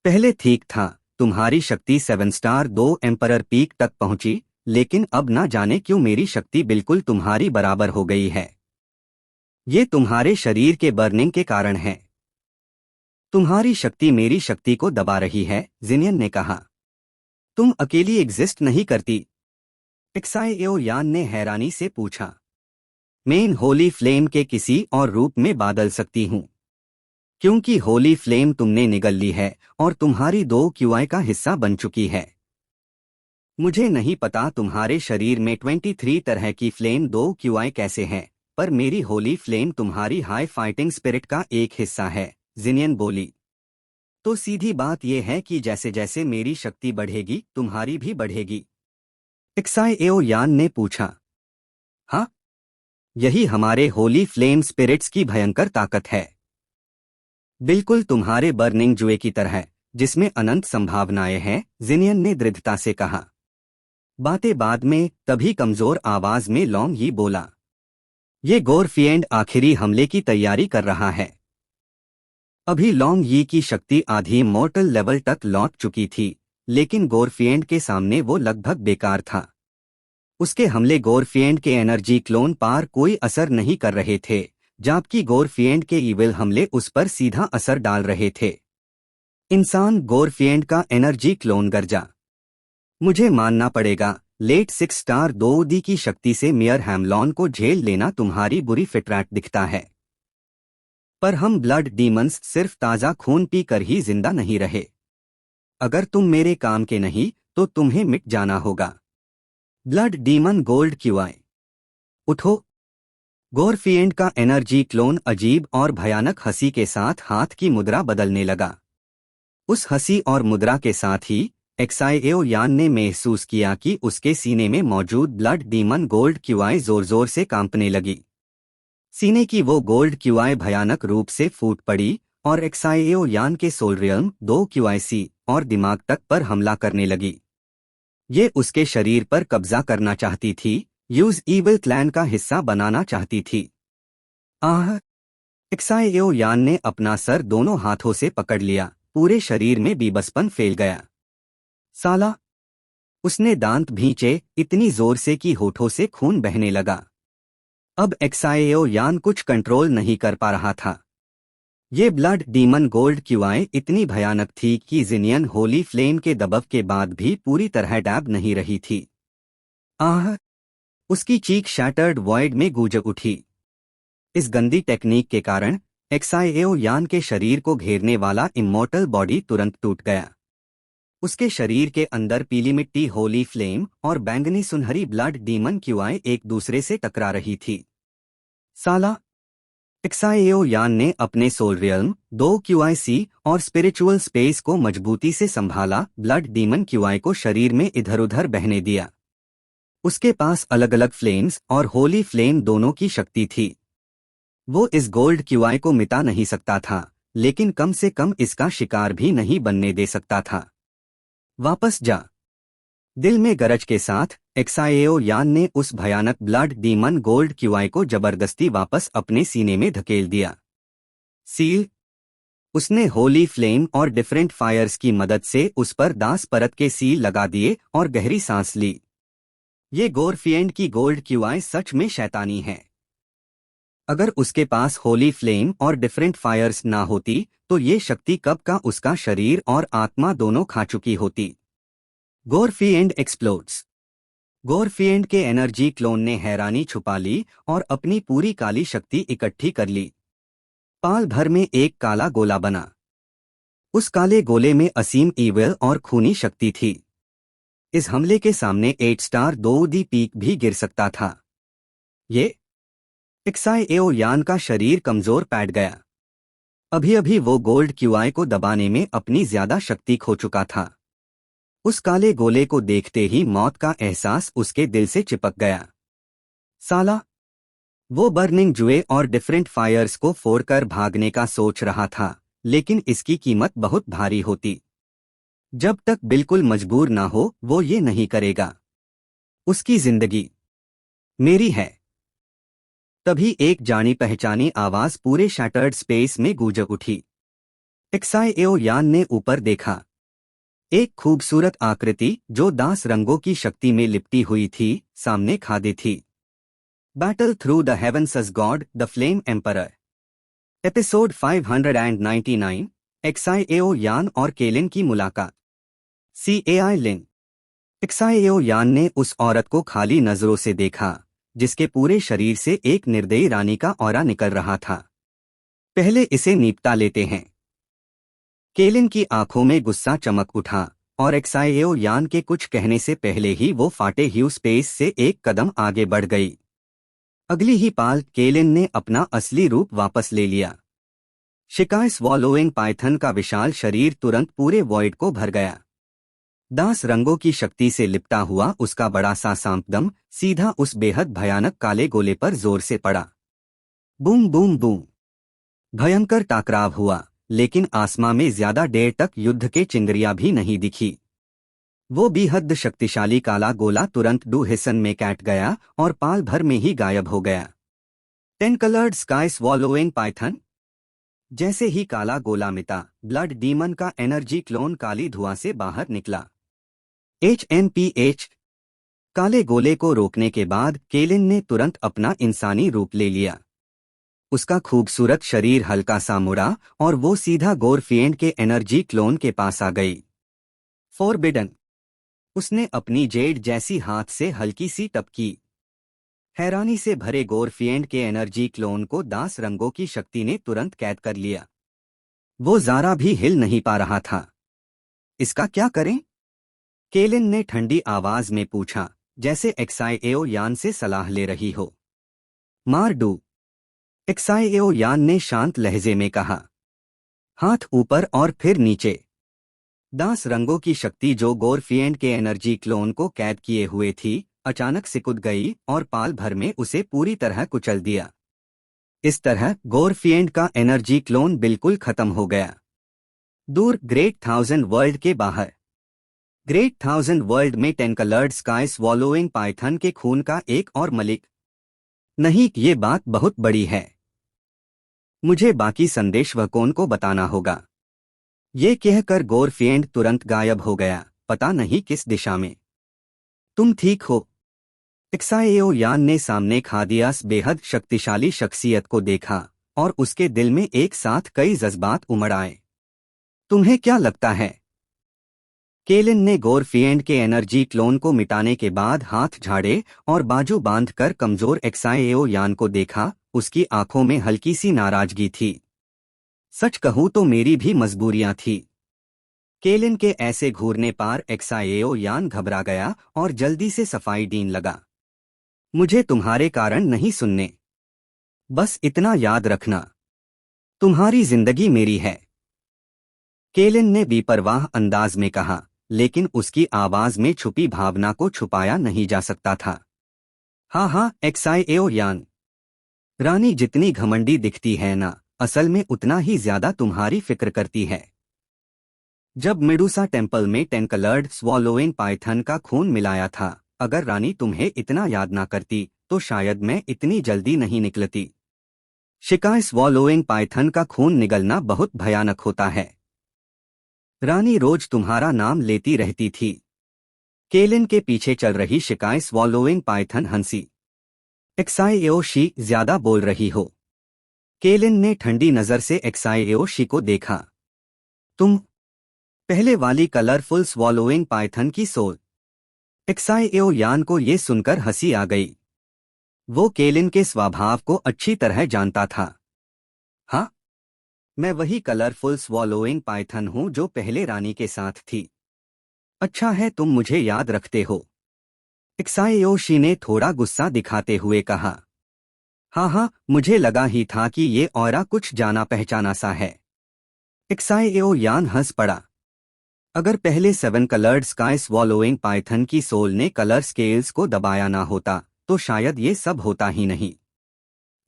Speaker 1: पहले ठीक था, तुम्हारी शक्ति 7 स्टार 2 एम्परर पीक तक पहुंची, लेकिन अब ना जाने क्यों मेरी शक्ति बिल्कुल तुम्हारी बराबर हो गई है। ये तुम्हारे शरीर के बर्निंग के कारण है। तुम्हारी शक्ति मेरी शक्ति को दबा रही है, जिनियन ने कहा। तुम अकेली एग्जिस्ट नहीं करती, एक्साएओ यान ने हैरानी से पूछा। मैं होली फ्लेम के किसी और रूप में बदल सकती हूँ, क्योंकि होली फ्लेम तुमने निगल ली है और तुम्हारी 2 क्यूआई का हिस्सा बन चुकी है। मुझे नहीं पता तुम्हारे शरीर में 23 तरह की फ्लेम 2 क्यूआई कैसे हैं, पर मेरी होली फ्लेम तुम्हारी हाई फाइटिंग स्पिरिट का एक हिस्सा है, जिनियन बोली। तो सीधी बात यह है कि जैसे जैसे मेरी शक्ति बढ़ेगी तुम्हारी भी बढ़ेगी, एक्साएओ यान ने पूछा। हाँ, यही हमारे होली फ्लेम स्पिरिट्स की भयंकर ताकत है। बिल्कुल तुम्हारे बर्निंग जुए की तरह, जिसमें अनंत संभावनाएं हैं, जिनियन ने दृढ़ता से कहा। बातें बाद में, तभी कमजोर आवाज में लॉन्ग यी बोला। ये गोरफिएंड आखिरी हमले की तैयारी कर रहा है। अभी लॉन्ग यी की शक्ति आधी मॉर्टल लेवल तक लौट चुकी थी, लेकिन गोरफिएंड के सामने वो लगभग बेकार था। उसके हमले गोरफिएंड के एनर्जी क्लोन पर कोई असर नहीं कर रहे थे, जबकि गोरफिएंड के ईविल हमले उस पर सीधा असर डाल रहे थे। इंसान गोरफिएंड का एनर्जी क्लोन गरजा। मुझे मानना पड़ेगा, लेट 6 स्टार 2D की शक्ति से मियर हैमलॉन को झेल लेना तुम्हारी बुरी फितरत दिखता है। पर हम ब्लड डीमंस सिर्फ ताज़ा खून पीकर ही जिंदा नहीं रहे। अगर तुम मेरे काम के नहीं तो तुम्हें मिट जाना होगा। ब्लड डीमन गोल्ड क्यूआई, उठो। गोरफिएंड का एनर्जी क्लोन अजीब और भयानक हंसी के साथ हाथ की मुद्रा बदलने लगा। उस हंसी और मुद्रा के साथ ही एक्साएओ यान ने महसूस किया कि उसके सीने में मौजूद ब्लड डीमन गोल्ड क्यूआई जोर जोर से कांपने लगी। सीने की वो गोल्ड क्यूआई भयानक रूप से फूट पड़ी और एक्साएओ यान के सोल रियल्म 2 क्यूआईसी और दिमाग तक पर हमला करने लगी। ये उसके शरीर पर कब्जा करना चाहती थी, यूज ईविल क्लैन का हिस्सा बनाना चाहती थी। आह! एक्साएओ यान ने अपना सर दोनों हाथों से पकड़ लिया, पूरे शरीर में बीबसपन फैल गया। साला! उसने दांत भींचे इतनी जोर से कि होठों से खून बहने लगा। अब एक्साएओ यान कुछ कंट्रोल नहीं कर पा रहा था। ये ब्लड डीमन गोल्ड क्यूआई इतनी भयानक थी कि जिनियन होली फ्लेम के दबाव के बाद भी पूरी तरह डैब नहीं रही थी। आह! उसकी चीख शैटर्ड वॉइड में गूंज उठी। इस गंदी टेक्निक के कारण एक्साएओ यान के शरीर को घेरने वाला इमॉर्टल बॉडी तुरंत टूट गया। उसके शरीर के अंदर पीली मिट्टी होली फ्लेम और बैंगनी सुनहरी ब्लड डीमन क्यूआई एक दूसरे से टकरा रही थी। साला! एक्साएओ यान ने अपने सोल रियल्म 2 क्यूआईसी और स्पिरिचुअल स्पेस को मजबूती से संभाला, ब्लड डीमन क्यूआई को शरीर में इधर उधर बहने दिया। उसके पास अलग अलग फ्लेम्स और होली फ्लेम दोनों की शक्ति थी। वो इस गोल्ड क्यूआई को मिटा नहीं सकता था, लेकिन कम से कम इसका शिकार भी नहीं बनने दे सकता था। वापस जा! दिल में गरज के साथ एक्साएओ यान ने उस भयानक ब्लड डीमन गोल्ड क्यूआई को जबरदस्ती वापस अपने सीने में धकेल दिया। सील! उसने होली फ्लेम और डिफरेंट फायर्स की मदद से उस पर 10 परत के सील लगा दिए और गहरी सांस ली। ये गोरफिएंड की गोल्ड क्यूआई सच में शैतानी है। अगर उसके पास होली फ्लेम और डिफरेंट फायर्स ना होती तो ये शक्ति कब का उसका शरीर और आत्मा दोनों खा चुकी होती। गोरफिएंड एक्सप्लोड्स। गोरफिएंड के एनर्जी क्लोन ने हैरानी छुपा ली और अपनी पूरी काली शक्ति इकट्ठी कर ली। पाल भर में एक काला गोला बना। उस काले गोले में असीम ईविल और खूनी शक्ति थी। इस हमले के सामने 8 स्टार 2D पीक भी गिर सकता था। ये एक्साएओ यान का शरीर कमजोर पैट गया। अभी अभी वो गोल्ड क्यूआई को दबाने में अपनी ज्यादा शक्ति खो चुका था। उस काले गोले को देखते ही मौत का एहसास उसके दिल से चिपक गया। साला, वो बर्निंग जुए और डिफरेंट फायर्स को फोड़कर भागने का सोच रहा था, लेकिन इसकी कीमत बहुत भारी होती। जब तक बिल्कुल मजबूर ना हो वो ये नहीं करेगा। उसकी जिंदगी मेरी है। तभी एक जानी पहचानी आवाज पूरे शैटर्ड स्पेस में गूंज उठी। एक्साएओ यान ने ऊपर देखा। एक खूबसूरत आकृति जो दास रंगों की शक्ति में लिपटी हुई थी, सामने खड़ी थी। Battle through the heavens as god the flame emperor. Episode 599। Xiao यान और केलिन की मुलाकात। CAI लिन। एक्साएओ यान ने उस औरत को खाली नजरों से देखा, जिसके पूरे शरीर से एक निर्दयी रानी का ऑरा निकल रहा था। पहले इसे निपटा लेते हैं। केलिन की आंखों में गुस्सा चमक उठा, और एक्साएओ यान के कुछ कहने से पहले ही वो फाटे ह्यू स्पेस से एक कदम आगे बढ़ गई। अगली ही पाल केलिन ने अपना असली रूप वापस ले लिया। शिकाय स्वॉलोइंग पाइथन का विशाल शरीर तुरंत पूरे वॉइड को भर गया। दास रंगों की शक्ति से लिपटा हुआ उसका बड़ा सा सांपदम सीधा उस बेहद भयानक काले गोले पर जोर से पड़ा। Boom boom boom. भयंकर टकराव हुआ, लेकिन आसमां में ज्यादा देर तक युद्ध के चिंगारियां भी नहीं दिखी। वो बेहद शक्तिशाली काला गोला तुरंत 2 हिस्सन में काट गया और पाल भर में ही गायब हो गया। 10 कलर्ड स्काई स्वॉलोइंग पाइथन। जैसे ही काला गोला मिटा, ब्लड डीमन का एनर्जी क्लोन काली धुआं से बाहर निकला। HMPH। काले गोले को रोकने के बाद केलिन ने तुरंत अपना इंसानी रूप ले लिया। उसका खूबसूरत शरीर हल्का सा मुड़ा और वो सीधा गोरफिएंड के एनर्जी क्लोन के पास आ गई। फॉरबिडन। उसने अपनी जेड जैसी हाथ से हल्की सी टपकी। हैरानी से भरे गोरफिएंड के एनर्जी क्लोन को दास रंगों की शक्ति ने तुरंत कैद कर लिया। वो जरा भी हिल नहीं पा रहा था। इसका क्या करें? केलिन ने ठंडी आवाज में पूछा, जैसे एक्साएओ यान से सलाह ले रही हो। मार डू। एक्साएओ यान ने शांत लहजे में कहा। हाथ ऊपर और फिर नीचे। दास रंगों की शक्ति जो गोरफिएंड के एनर्जी क्लोन को कैद किए हुए थी, अचानक सिकुड़ गई और पाल भर में उसे पूरी तरह कुचल दिया। इस तरह गोरफिएंड का एनर्जी क्लोन बिल्कुल खत्म हो गया। दूर ग्रेट 1000 वर्ल्ड के बाहर। ग्रेट 1000 वर्ल्ड में 10 कलर्ड स्काई स्वॉलोइंग पाइथन के खून का एक और मलिक। नहीं, ये बात बहुत बड़ी है। मुझे बाकी संदेश वकोन को बताना होगा। ये कहकर गोरफिएंड तुरंत गायब हो गया, पता नहीं किस दिशा में। तुम ठीक हो? एक्साएओ यान ने सामने खादियास बेहद शक्तिशाली शख्सियत को देखा, और उसके दिल में एक साथ कई जज्बात उमड़ आए। तुम्हें क्या लगता है? केलिन ने गोरफिएंड के एनर्जी क्लोन को मिटाने के बाद हाथ झाड़े और बाजू बांधकर कमजोर एक्साएओ यान को देखा। उसकी आंखों में हल्की सी नाराजगी थी। सच कहूं तो मेरी भी मजबूरियां थी। केलिन के ऐसे घूरने पार एक्साएओ यान घबरा गया और जल्दी से सफाई देने लगा। मुझे तुम्हारे कारण नहीं सुनने। बस इतना याद रखना, तुम्हारी जिंदगी मेरी है। केलिन ने बेपरवाह अंदाज में कहा, लेकिन उसकी आवाज में छुपी भावना को छुपाया नहीं जा सकता था। हाँ, एक्साएओ यान। रानी जितनी घमंडी दिखती है ना, असल में उतना ही ज्यादा तुम्हारी फिक्र करती है। जब मेडुसा टेम्पल में 10 कलर्ड स्वॉलोइंग पाइथन का खून मिलाया था, अगर रानी तुम्हें इतना याद ना करती तो शायद मैं इतनी जल्दी नहीं निकलती। शिकाय स्वॉलोइंग पाइथन का खून निगलना बहुत भयानक होता है। रानी रोज तुम्हारा नाम लेती रहती थी। केलिन के पीछे चल रही शिकाय स्वॉलोइंग पाइथन हंसी। एक्साएओ शी, ज्यादा बोल रही हो। केलिन ने ठंडी नजर से एक्साएओ शी को देखा। तुम पहले वाली कलरफुल स्वॉलोइंग पाइथन की सोल। एक्साएओ यान को ये सुनकर हंसी आ गई। वो केलिन के स्वभाव को अच्छी तरह जानता था। हाँ, मैं वही कलरफुल स्वॉलोइंग पाइथन हूँ जो पहले रानी के साथ थी। अच्छा है तुम मुझे याद रखते हो। एक्साइयोशी ने थोड़ा गुस्सा दिखाते हुए कहा। हाँ हाँ, मुझे लगा ही था कि ये ऑरा कुछ जाना पहचाना सा है। एक्साइयो यान हंस पड़ा। अगर पहले 7 कलर्ड स्काई स्वॉलोइंग पाइथन की सोल ने कलर स्केल्स को दबाया ना होता तो शायद ये सब होता ही नहीं।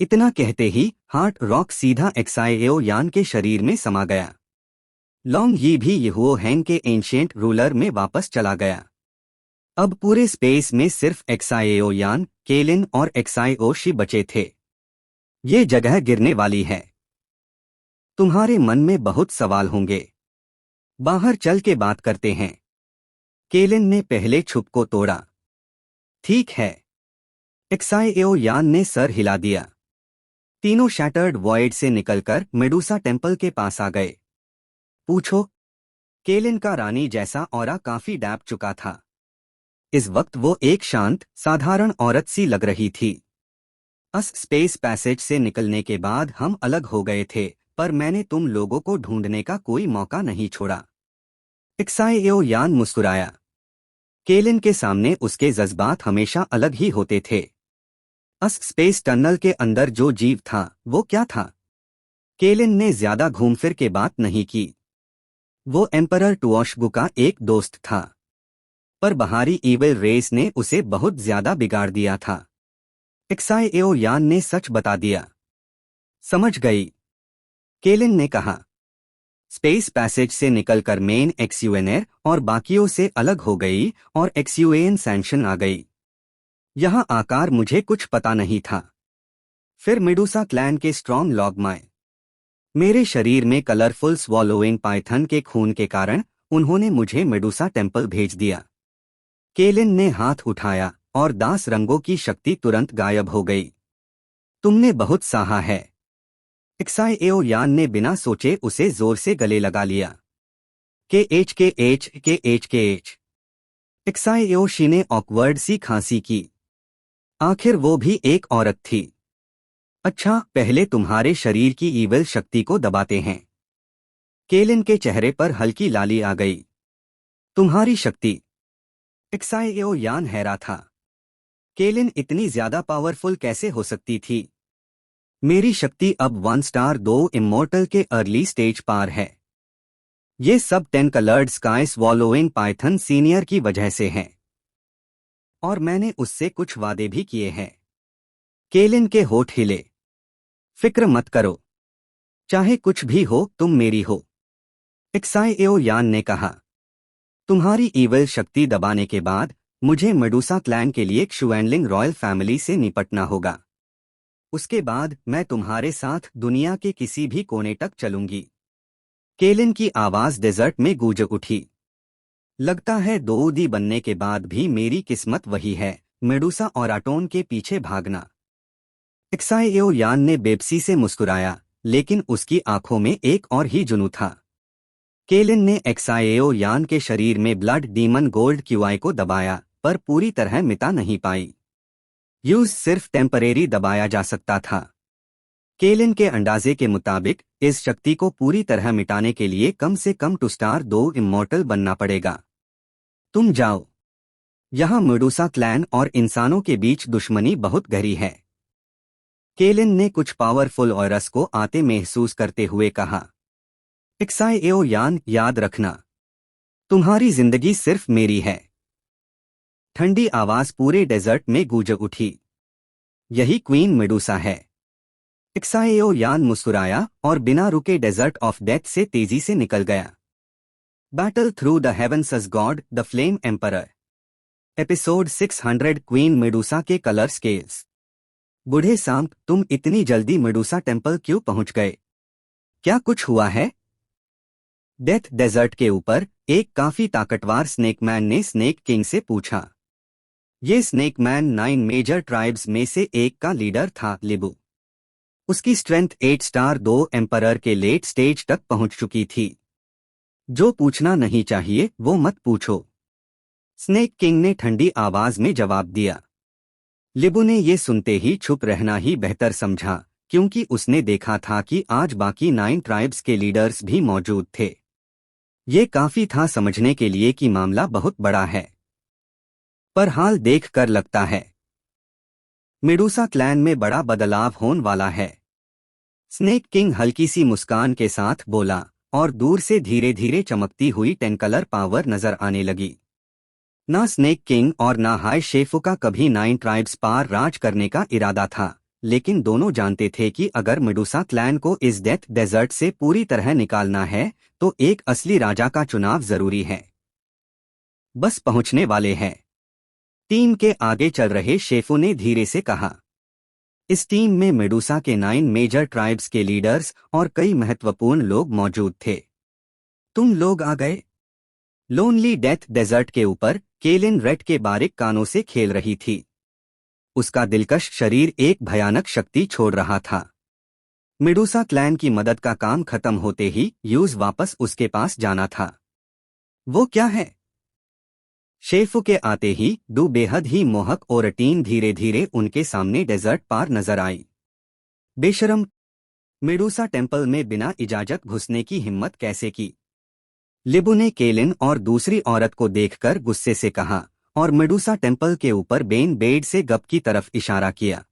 Speaker 1: इतना कहते ही हार्ट रॉक सीधा एक्साइयो यान के शरीर में समा गया। लॉन्ग यी भी यहुओ हैंग के एंशिएंट रूलर में वापस चला गया। अब पूरे स्पेस में सिर्फ एक्साइयो यान, केलिन और एक्साइओशी बचे थे। ये जगह गिरने वाली है। तुम्हारे मन में बहुत सवाल होंगे। बाहर चल के बात करते हैं। केलिन ने पहले छुप को तोड़ा। ठीक है। एक्साइओ यान ने सर हिला दिया। तीनों शैटर्ड वॉइड से निकलकर मेडुसा टेम्पल के पास आ गए। पूछो। केलिन का रानी जैसा ऑरा काफी डैप चुका था। इस वक्त वो एक शांत, साधारण औरत सी लग रही थी। स्पेस पैसेज से निकलने के बाद हम अलग हो गए थे, पर मैंने तुम लोगों को ढूंढने का कोई मौका नहीं छोड़ा। एक्साइयो यान मुस्कुराया। केलिन के सामने उसके जज्बात हमेशा अलग ही होते थे। स्पेस टनल के अंदर जो जीव था वो क्या था? केलिन ने ज्यादा घूमफिर के बात नहीं की। वो एम्परर टुओशगु का एक दोस्त था, पर बाहरी ईविल रेस ने उसे बहुत ज्यादा बिगाड़ दिया था। एक्साइयो यान ने सच बता दिया। समझ गई, केलिन ने कहा। स्पेस पैसेज से निकलकर मेन एक्सयूएनएर और बाकियों से अलग हो गई और एक्सयूएन सैंक्शन आ गई। यहां आकार मुझे कुछ पता नहीं था। फिर मेडुसा क्लैन के स्ट्रॉन्ग लॉगमाए। मेरे शरीर में कलरफुल स्वॉलोइंग पाइथन के खून के कारण उन्होंने मुझे मेडुसा टेम्पल भेज दिया। केलिन ने हाथ उठाया और दास रंगों की शक्ति तुरंत गायब हो गई। तुमने बहुत सहा है। एक्साइयो यान ने बिना सोचे उसे जोर से गले लगा लिया। के एच। एक्साइयोशी ने ऑकवर्ड सी खांसी की। आखिर वो भी एक औरत थी। अच्छा, पहले तुम्हारे शरीर की ईविल शक्ति को दबाते हैं। केलिन के चेहरे पर हल्की लाली आ गई। तुम्हारी शक्ति? एक्साइयो यान हैरा था। केलिन इतनी ज्यादा पावरफुल कैसे हो सकती थी? मेरी शक्ति अब 1 स्टार 2 इमोर्टल के अर्ली स्टेज पार है। ये सब 10 coloured sky swallowing Python senior की वजह से है। और मैंने उससे कुछ वादे भी किए हैं। केलिन के होठ हिले। फिक्र मत करो, चाहे कुछ भी हो तुम मेरी हो। एक्साइयो यान ने कहा। तुम्हारी ईविल शक्ति दबाने के बाद मुझे मेडुसा क्लैन के लिए क्षुएनलिंग रॉयल फैमिली से निपटना होगा। उसके बाद मैं तुम्हारे साथ दुनिया के किसी भी कोने तक चलूंगी। केलिन की आवाज डेजर्ट में गूंज उठी। लगता है दोऊदी बनने के बाद भी मेरी किस्मत वही है, मेडुसा और आटोन के पीछे भागना। एक्साइयो यान ने बेबसी से मुस्कुराया, लेकिन उसकी आंखों में एक और ही जुनून था। केलिन ने एक्साइयो यान के शरीर में ब्लड डीमन गोल्ड क्यूआई को दबाया, पर पूरी तरह मिटा नहीं पाई। यूज सिर्फ टेम्परेरी दबाया जा सकता था। केलिन के अंदाजे के मुताबिक इस शक्ति को पूरी तरह मिटाने के लिए कम से कम 2 स्टार 2 इमोर्टल बनना पड़ेगा। तुम जाओ। यहाँ मेडुसा क्लैन और इंसानों के बीच दुश्मनी बहुत गहरी है। केलिन ने कुछ पावरफुल ऑरस को आते महसूस करते हुए कहा। एक्साइयो यान, याद रखना, तुम्हारी जिंदगी सिर्फ मेरी है। ठंडी आवाज पूरे डेजर्ट में गूंज उठी। यही क्वीन मेडुसा है। एक्साइयो यान मुस्कुराया और बिना रुके डेजर्ट ऑफ डेथ से तेजी से निकल गया। Battle through the heavens as god the flame emperor. Episode 600 queen Medusa के कलर स्केल्स। बूढ़े सांप, तुम इतनी जल्दी मेडुसा टेम्पल क्यों पहुंच गए? क्या कुछ हुआ है? डेथ डेजर्ट के ऊपर एक काफी ताकतवर स्नेकमैन ने स्नेक किंग से पूछा। ये स्नेकमैन 9 मेजर ट्राइब्स में से एक का लीडर था, लिबू। उसकी स्ट्रेंथ 8 स्टार 2 एम्परर के लेट स्टेज तक पहुंच चुकी थी। जो पूछना नहीं चाहिए वो मत पूछो, स्नेक किंग ने ठंडी आवाज में जवाब दिया। लिबू ने ये सुनते ही चुप रहना ही बेहतर समझा, क्योंकि उसने देखा था कि आज बाकी 9 ट्राइब्स के लीडर्स भी मौजूद थे। ये काफी था समझने के लिए कि मामला बहुत बड़ा है। पर हाल देख कर लगता है मेडूसा क्लैन में बड़ा बदलाव होने वाला है। स्नेक किंग हल्की सी मुस्कान के साथ बोला और दूर से धीरे धीरे चमकती हुई 10 कलर पावर नजर आने लगी। ना स्नेक किंग और ना हाई शेफू का कभी 9 ट्राइब्स पार राज करने का इरादा था, लेकिन दोनों जानते थे कि अगर मेडूसा क्लैन को इस डेथ डेजर्ट से पूरी तरह निकालना है तो एक असली राजा का चुनाव जरूरी है। बस पहुंचने वाले हैं। टीम के आगे चल रहे शेफू ने धीरे से कहा। इस टीम में मेडूसा के 9 मेजर ट्राइब्स के लीडर्स और कई महत्वपूर्ण लोग मौजूद थे। तुम लोग आ गए। लोनली डेथ डेजर्ट के ऊपर केलिन रेड के बारीक कानों से खेल रही थी। उसका दिलकश शरीर एक भयानक शक्ति छोड़ रहा था। मेडूसा क्लैन की मदद का काम खत्म होते ही यूज वापस उसके पास जाना था। वो क्या है? शेफू के आते ही डू बेहद ही मोहक और टीन धीरे धीरे उनके सामने डेजर्ट पार नजर आई। बेशरम, मेडूसा टेम्पल में बिना इजाजत घुसने की हिम्मत कैसे की? लिबू ने केलिन और दूसरी औरत को देखकर गुस्से से कहा और मेडूसा टेम्पल के ऊपर बेन बेड से गप की तरफ इशारा किया।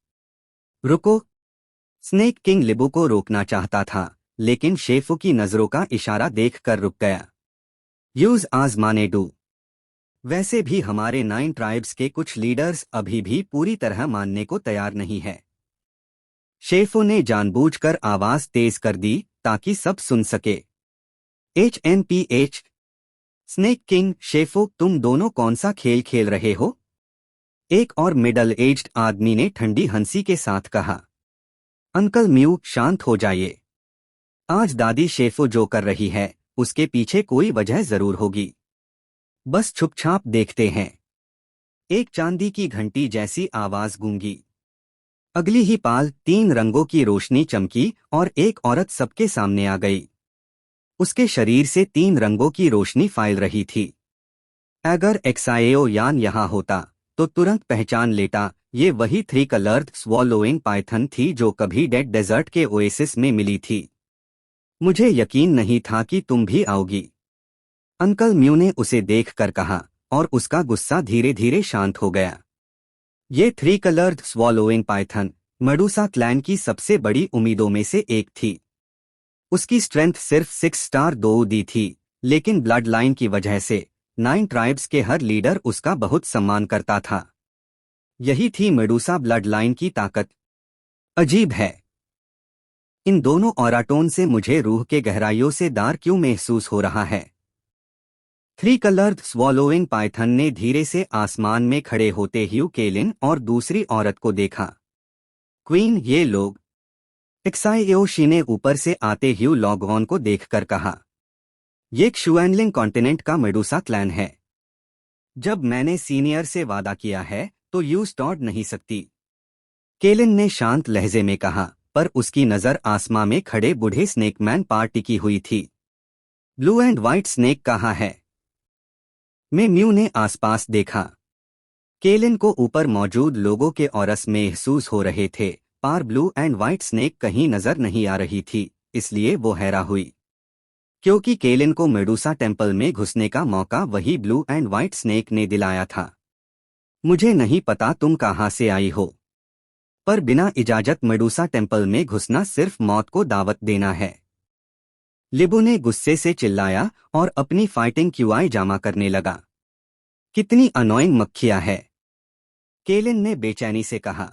Speaker 1: रुको! स्नेक किंग लिबू को रोकना चाहता था, लेकिन शेफू की नजरों का इशारा देखकर रुक गया। यूज आजमाने डू। वैसे भी हमारे 9 ट्राइब्स के कुछ लीडर्स अभी भी पूरी तरह मानने को तैयार नहीं है। शेफू ने जानबूझकर आवाज तेज कर दी ताकि सब सुन सके। HMPH। स्नेक किंग, शेफू, तुम दोनों कौन सा खेल खेल रहे हो? एक और मिडल एज्ड आदमी ने ठंडी हंसी के साथ कहा। अंकल म्यू, शांत हो जाइए। आज दादी शेफू जो कर रही है उसके पीछे कोई वजह जरूर होगी। बस छुपछाप देखते हैं। एक चांदी की घंटी जैसी आवाज गूंगी। अगली ही पाल 3 रंगों की रोशनी चमकी और एक औरत सबके सामने आ गई। उसके शरीर से 3 रंगों की रोशनी फैल रही थी। अगर एक्साएओ यान यहाँ होता तो तुरंत पहचान लेता, ये वही 3 कलर्ड स्वॉलोइंग पाइथन थी जो कभी डेड डेजर्ट के ओएसिस में मिली थी। मुझे यकीन नहीं था कि तुम भी आओगी, अंकल म्यू ने उसे देखकर कहा और उसका गुस्सा धीरे धीरे शांत हो गया। ये 3 coloured swallowing Python Medusa clan की सबसे बड़ी उम्मीदों में से एक थी। उसकी स्ट्रेंथ सिर्फ 6 स्टार 2 दी थी, लेकिन ब्लड लाइन की वजह से 9 ट्राइब्स के हर लीडर उसका बहुत सम्मान करता था। यही थी मेडूसा ब्लड लाइन की ताकत। अजीब है, इन दोनों ऑराटोन से मुझे रूह के गहराइयों से दार क्यों महसूस हो रहा है। 3 कलर्ड स्वॉलोइंग पाइथन ने धीरे से आसमान में खड़े होते ह्यू केलिन और दूसरी औरत को देखा। क्वीन, ये लोग। एक्साएओशी ने ऊपर से आते ह्यू लॉगऑन को देखकर कहा। ये क्षुएनलिंग कॉन्टिनेंट का मेडूसा क्लैन है। जब मैंने सीनियर से वादा किया है तो यूज टॉड नहीं सकती, केलिन ने शांत लहजे में कहा, पर उसकी नजर आसमां में खड़े बूढ़े स्नेकमैन पर टिकी हुई थी। ब्लू एंड व्हाइट स्नेक कहाँ है? मैं म्यू ने आसपास देखा। केलिन को ऊपर मौजूद लोगों के औरस महसूस हो रहे थे, पर ब्लू एंड व्हाइट स्नेक कहीं नजर नहीं आ रही थी, इसलिए वो हैरान हुई। क्योंकि केलिन को मेडूसा टेम्पल में घुसने का मौका वही ब्लू एंड व्हाइट स्नेक ने दिलाया था। मुझे नहीं पता तुम कहाँ से आई हो, पर बिना इजाजत मेडूसा टेम्पल में घुसना सिर्फ मौत को दावत देना है। लिबू ने गुस्से से चिल्लाया और अपनी फाइटिंग क्यूआई जामा करने लगा। कितनी अनोइंग मक्खियां है, केलिन ने बेचैनी से कहा।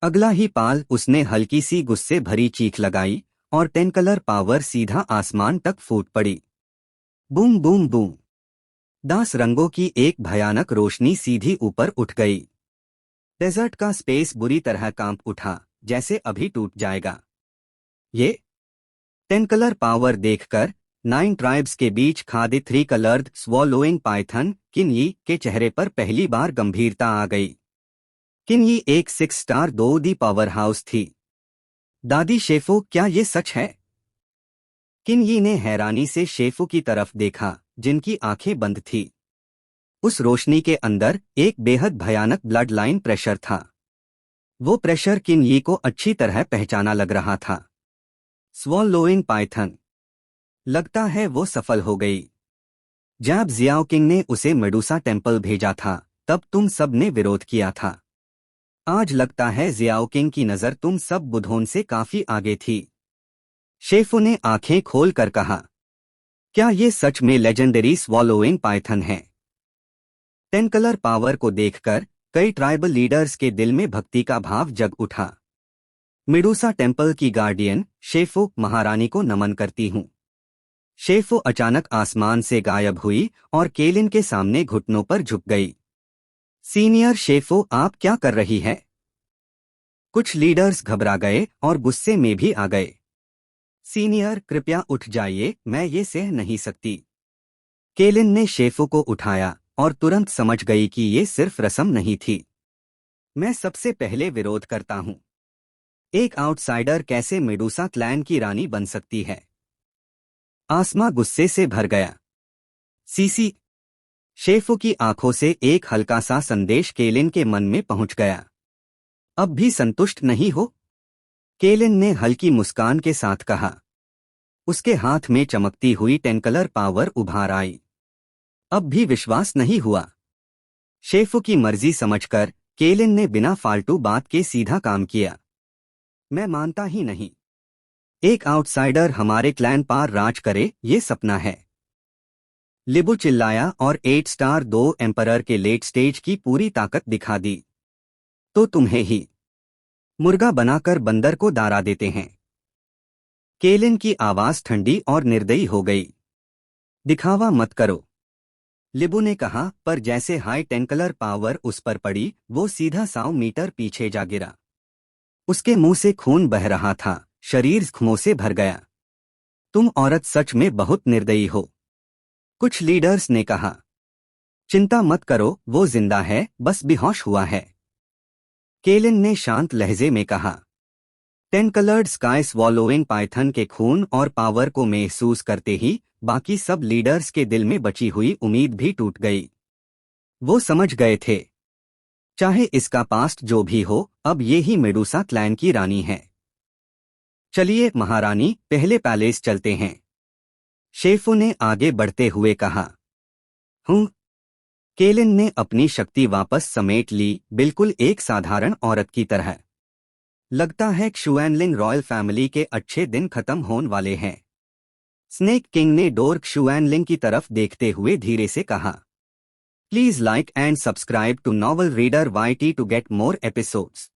Speaker 1: अगला ही पाल उसने हल्की सी गुस्से भरी चीख लगाई और 10 कलर पावर सीधा आसमान तक फूट पड़ी। Boom boom boom. 10 रंगों की एक भयानक रोशनी सीधी ऊपर उठ गई। डेजर्ट का स्पेस बुरी तरह कांप उठा, जैसे अभी टूट जाएगा। ये 10 कलर पावर देखकर 9 ट्राइब्स के बीच खादे 3 कलर्ड स्वॉलोइंग पाइथन किनयी के चेहरे पर पहली बार गंभीरता आ गई। किनयी एक 6 स्टार 2 दी पावर हाउस थी। दादी शेफू, क्या ये सच है? किनयी ने हैरानी से शेफू की तरफ देखा, जिनकी आंखें बंद थी। उस रोशनी के अंदर एक बेहद भयानक ब्लड लाइन प्रेशर था। वो प्रेशर किन यी को अच्छी तरह पहचाना लग रहा था। Swallowing Python. लगता है वो सफल हो गई। जब जियाओ किंग ने उसे मेडुसा टेम्पल भेजा था तब तुम सब ने विरोध किया था। आज लगता है जियाओ किंग की नजर तुम सब बुद्धों से काफी आगे थी। शेफो ने आंखें खोल कर कहा, क्या ये सच में लेजेंडरी स्वॉलोइंग पाइथन है? 10 कलर पावर को देखकर कई ट्राइबल लीडर्स के दिल में भक्ति का भाव जग उठा। मेडुसा टेम्पल की गार्डियन शेफो महारानी को नमन करती हूँ। शेफो अचानक आसमान से गायब हुई और केलिन के सामने घुटनों पर झुक गई। सीनियर शेफो, आप क्या कर रही है? कुछ लीडर्स घबरा गए और गुस्से में भी आ गए। सीनियर, कृपया उठ जाइए, मैं ये सह नहीं सकती। केलिन ने शेफो को उठाया और तुरंत समझ गई कि ये सिर्फ रस्म नहीं थी। मैं सबसे पहले विरोध करता हूँ। एक आउटसाइडर कैसे मेडुसा क्लैन की रानी बन सकती है? आसमा गुस्से से भर गया। सीसी। शेफो की आंखों से एक हल्का सा संदेश केलिन के मन में पहुंच गया। अब भी संतुष्ट नहीं हो? केलिन ने हल्की मुस्कान के साथ कहा। उसके हाथ में चमकती हुई 10 कलर पावर उभार आई। अब भी विश्वास नहीं हुआ। शेफो की मर्जी समझकर केलिन ने बिना फालतू बात के सीधा काम किया। मैं मानता ही नहीं। एक आउटसाइडर हमारे क्लैन पर राज करे, ये सपना है। लिबु चिल्लाया और 8 स्टार 2 एम्परर के लेट स्टेज की पूरी ताकत दिखा दी। तो तुम्हें ही मुर्गा बनाकर बंदर को दारा देते हैं। केलिन की आवाज ठंडी और निर्दयी हो गई। दिखावा मत करो, लिबु ने कहा, पर जैसे हाई 10 कलर पावर उस पर पड़ी वो सीधा 100 मीटर पीछे जा गिरा। उसके मुंह से खून बह रहा था, शरीर जख्मों से भर गया। तुम औरत सच में बहुत निर्दयी हो, कुछ लीडर्स ने कहा। चिंता मत करो, वो जिंदा है, बस बेहोश हुआ है। केलिन ने शांत लहजे में कहा। 10 कलर्ड स्काई स्वॉलोइंग पाइथन के खून और पावर को महसूस करते ही बाकी सब लीडर्स के दिल में बची हुई उम्मीद भी टूट गई। वो समझ गए थे, चाहे इसका पास्ट जो भी हो, अब ये ही मेडुसा क्लैन की रानी है। चलिए महारानी, पहले पैलेस चलते हैं, शेफो ने आगे बढ़ते हुए कहा। हूँ। केलिन ने अपनी शक्ति वापस समेट ली, बिल्कुल एक साधारण औरत की तरह। लगता है क्षुएनलिंग रॉयल फैमिली के अच्छे दिन खत्म होने वाले हैं। स्नेक किंग ने डोर्क क्षुएनलिंग की तरफ देखते हुए धीरे से कहा। Please like and subscribe to novel reader YT to get more episodes.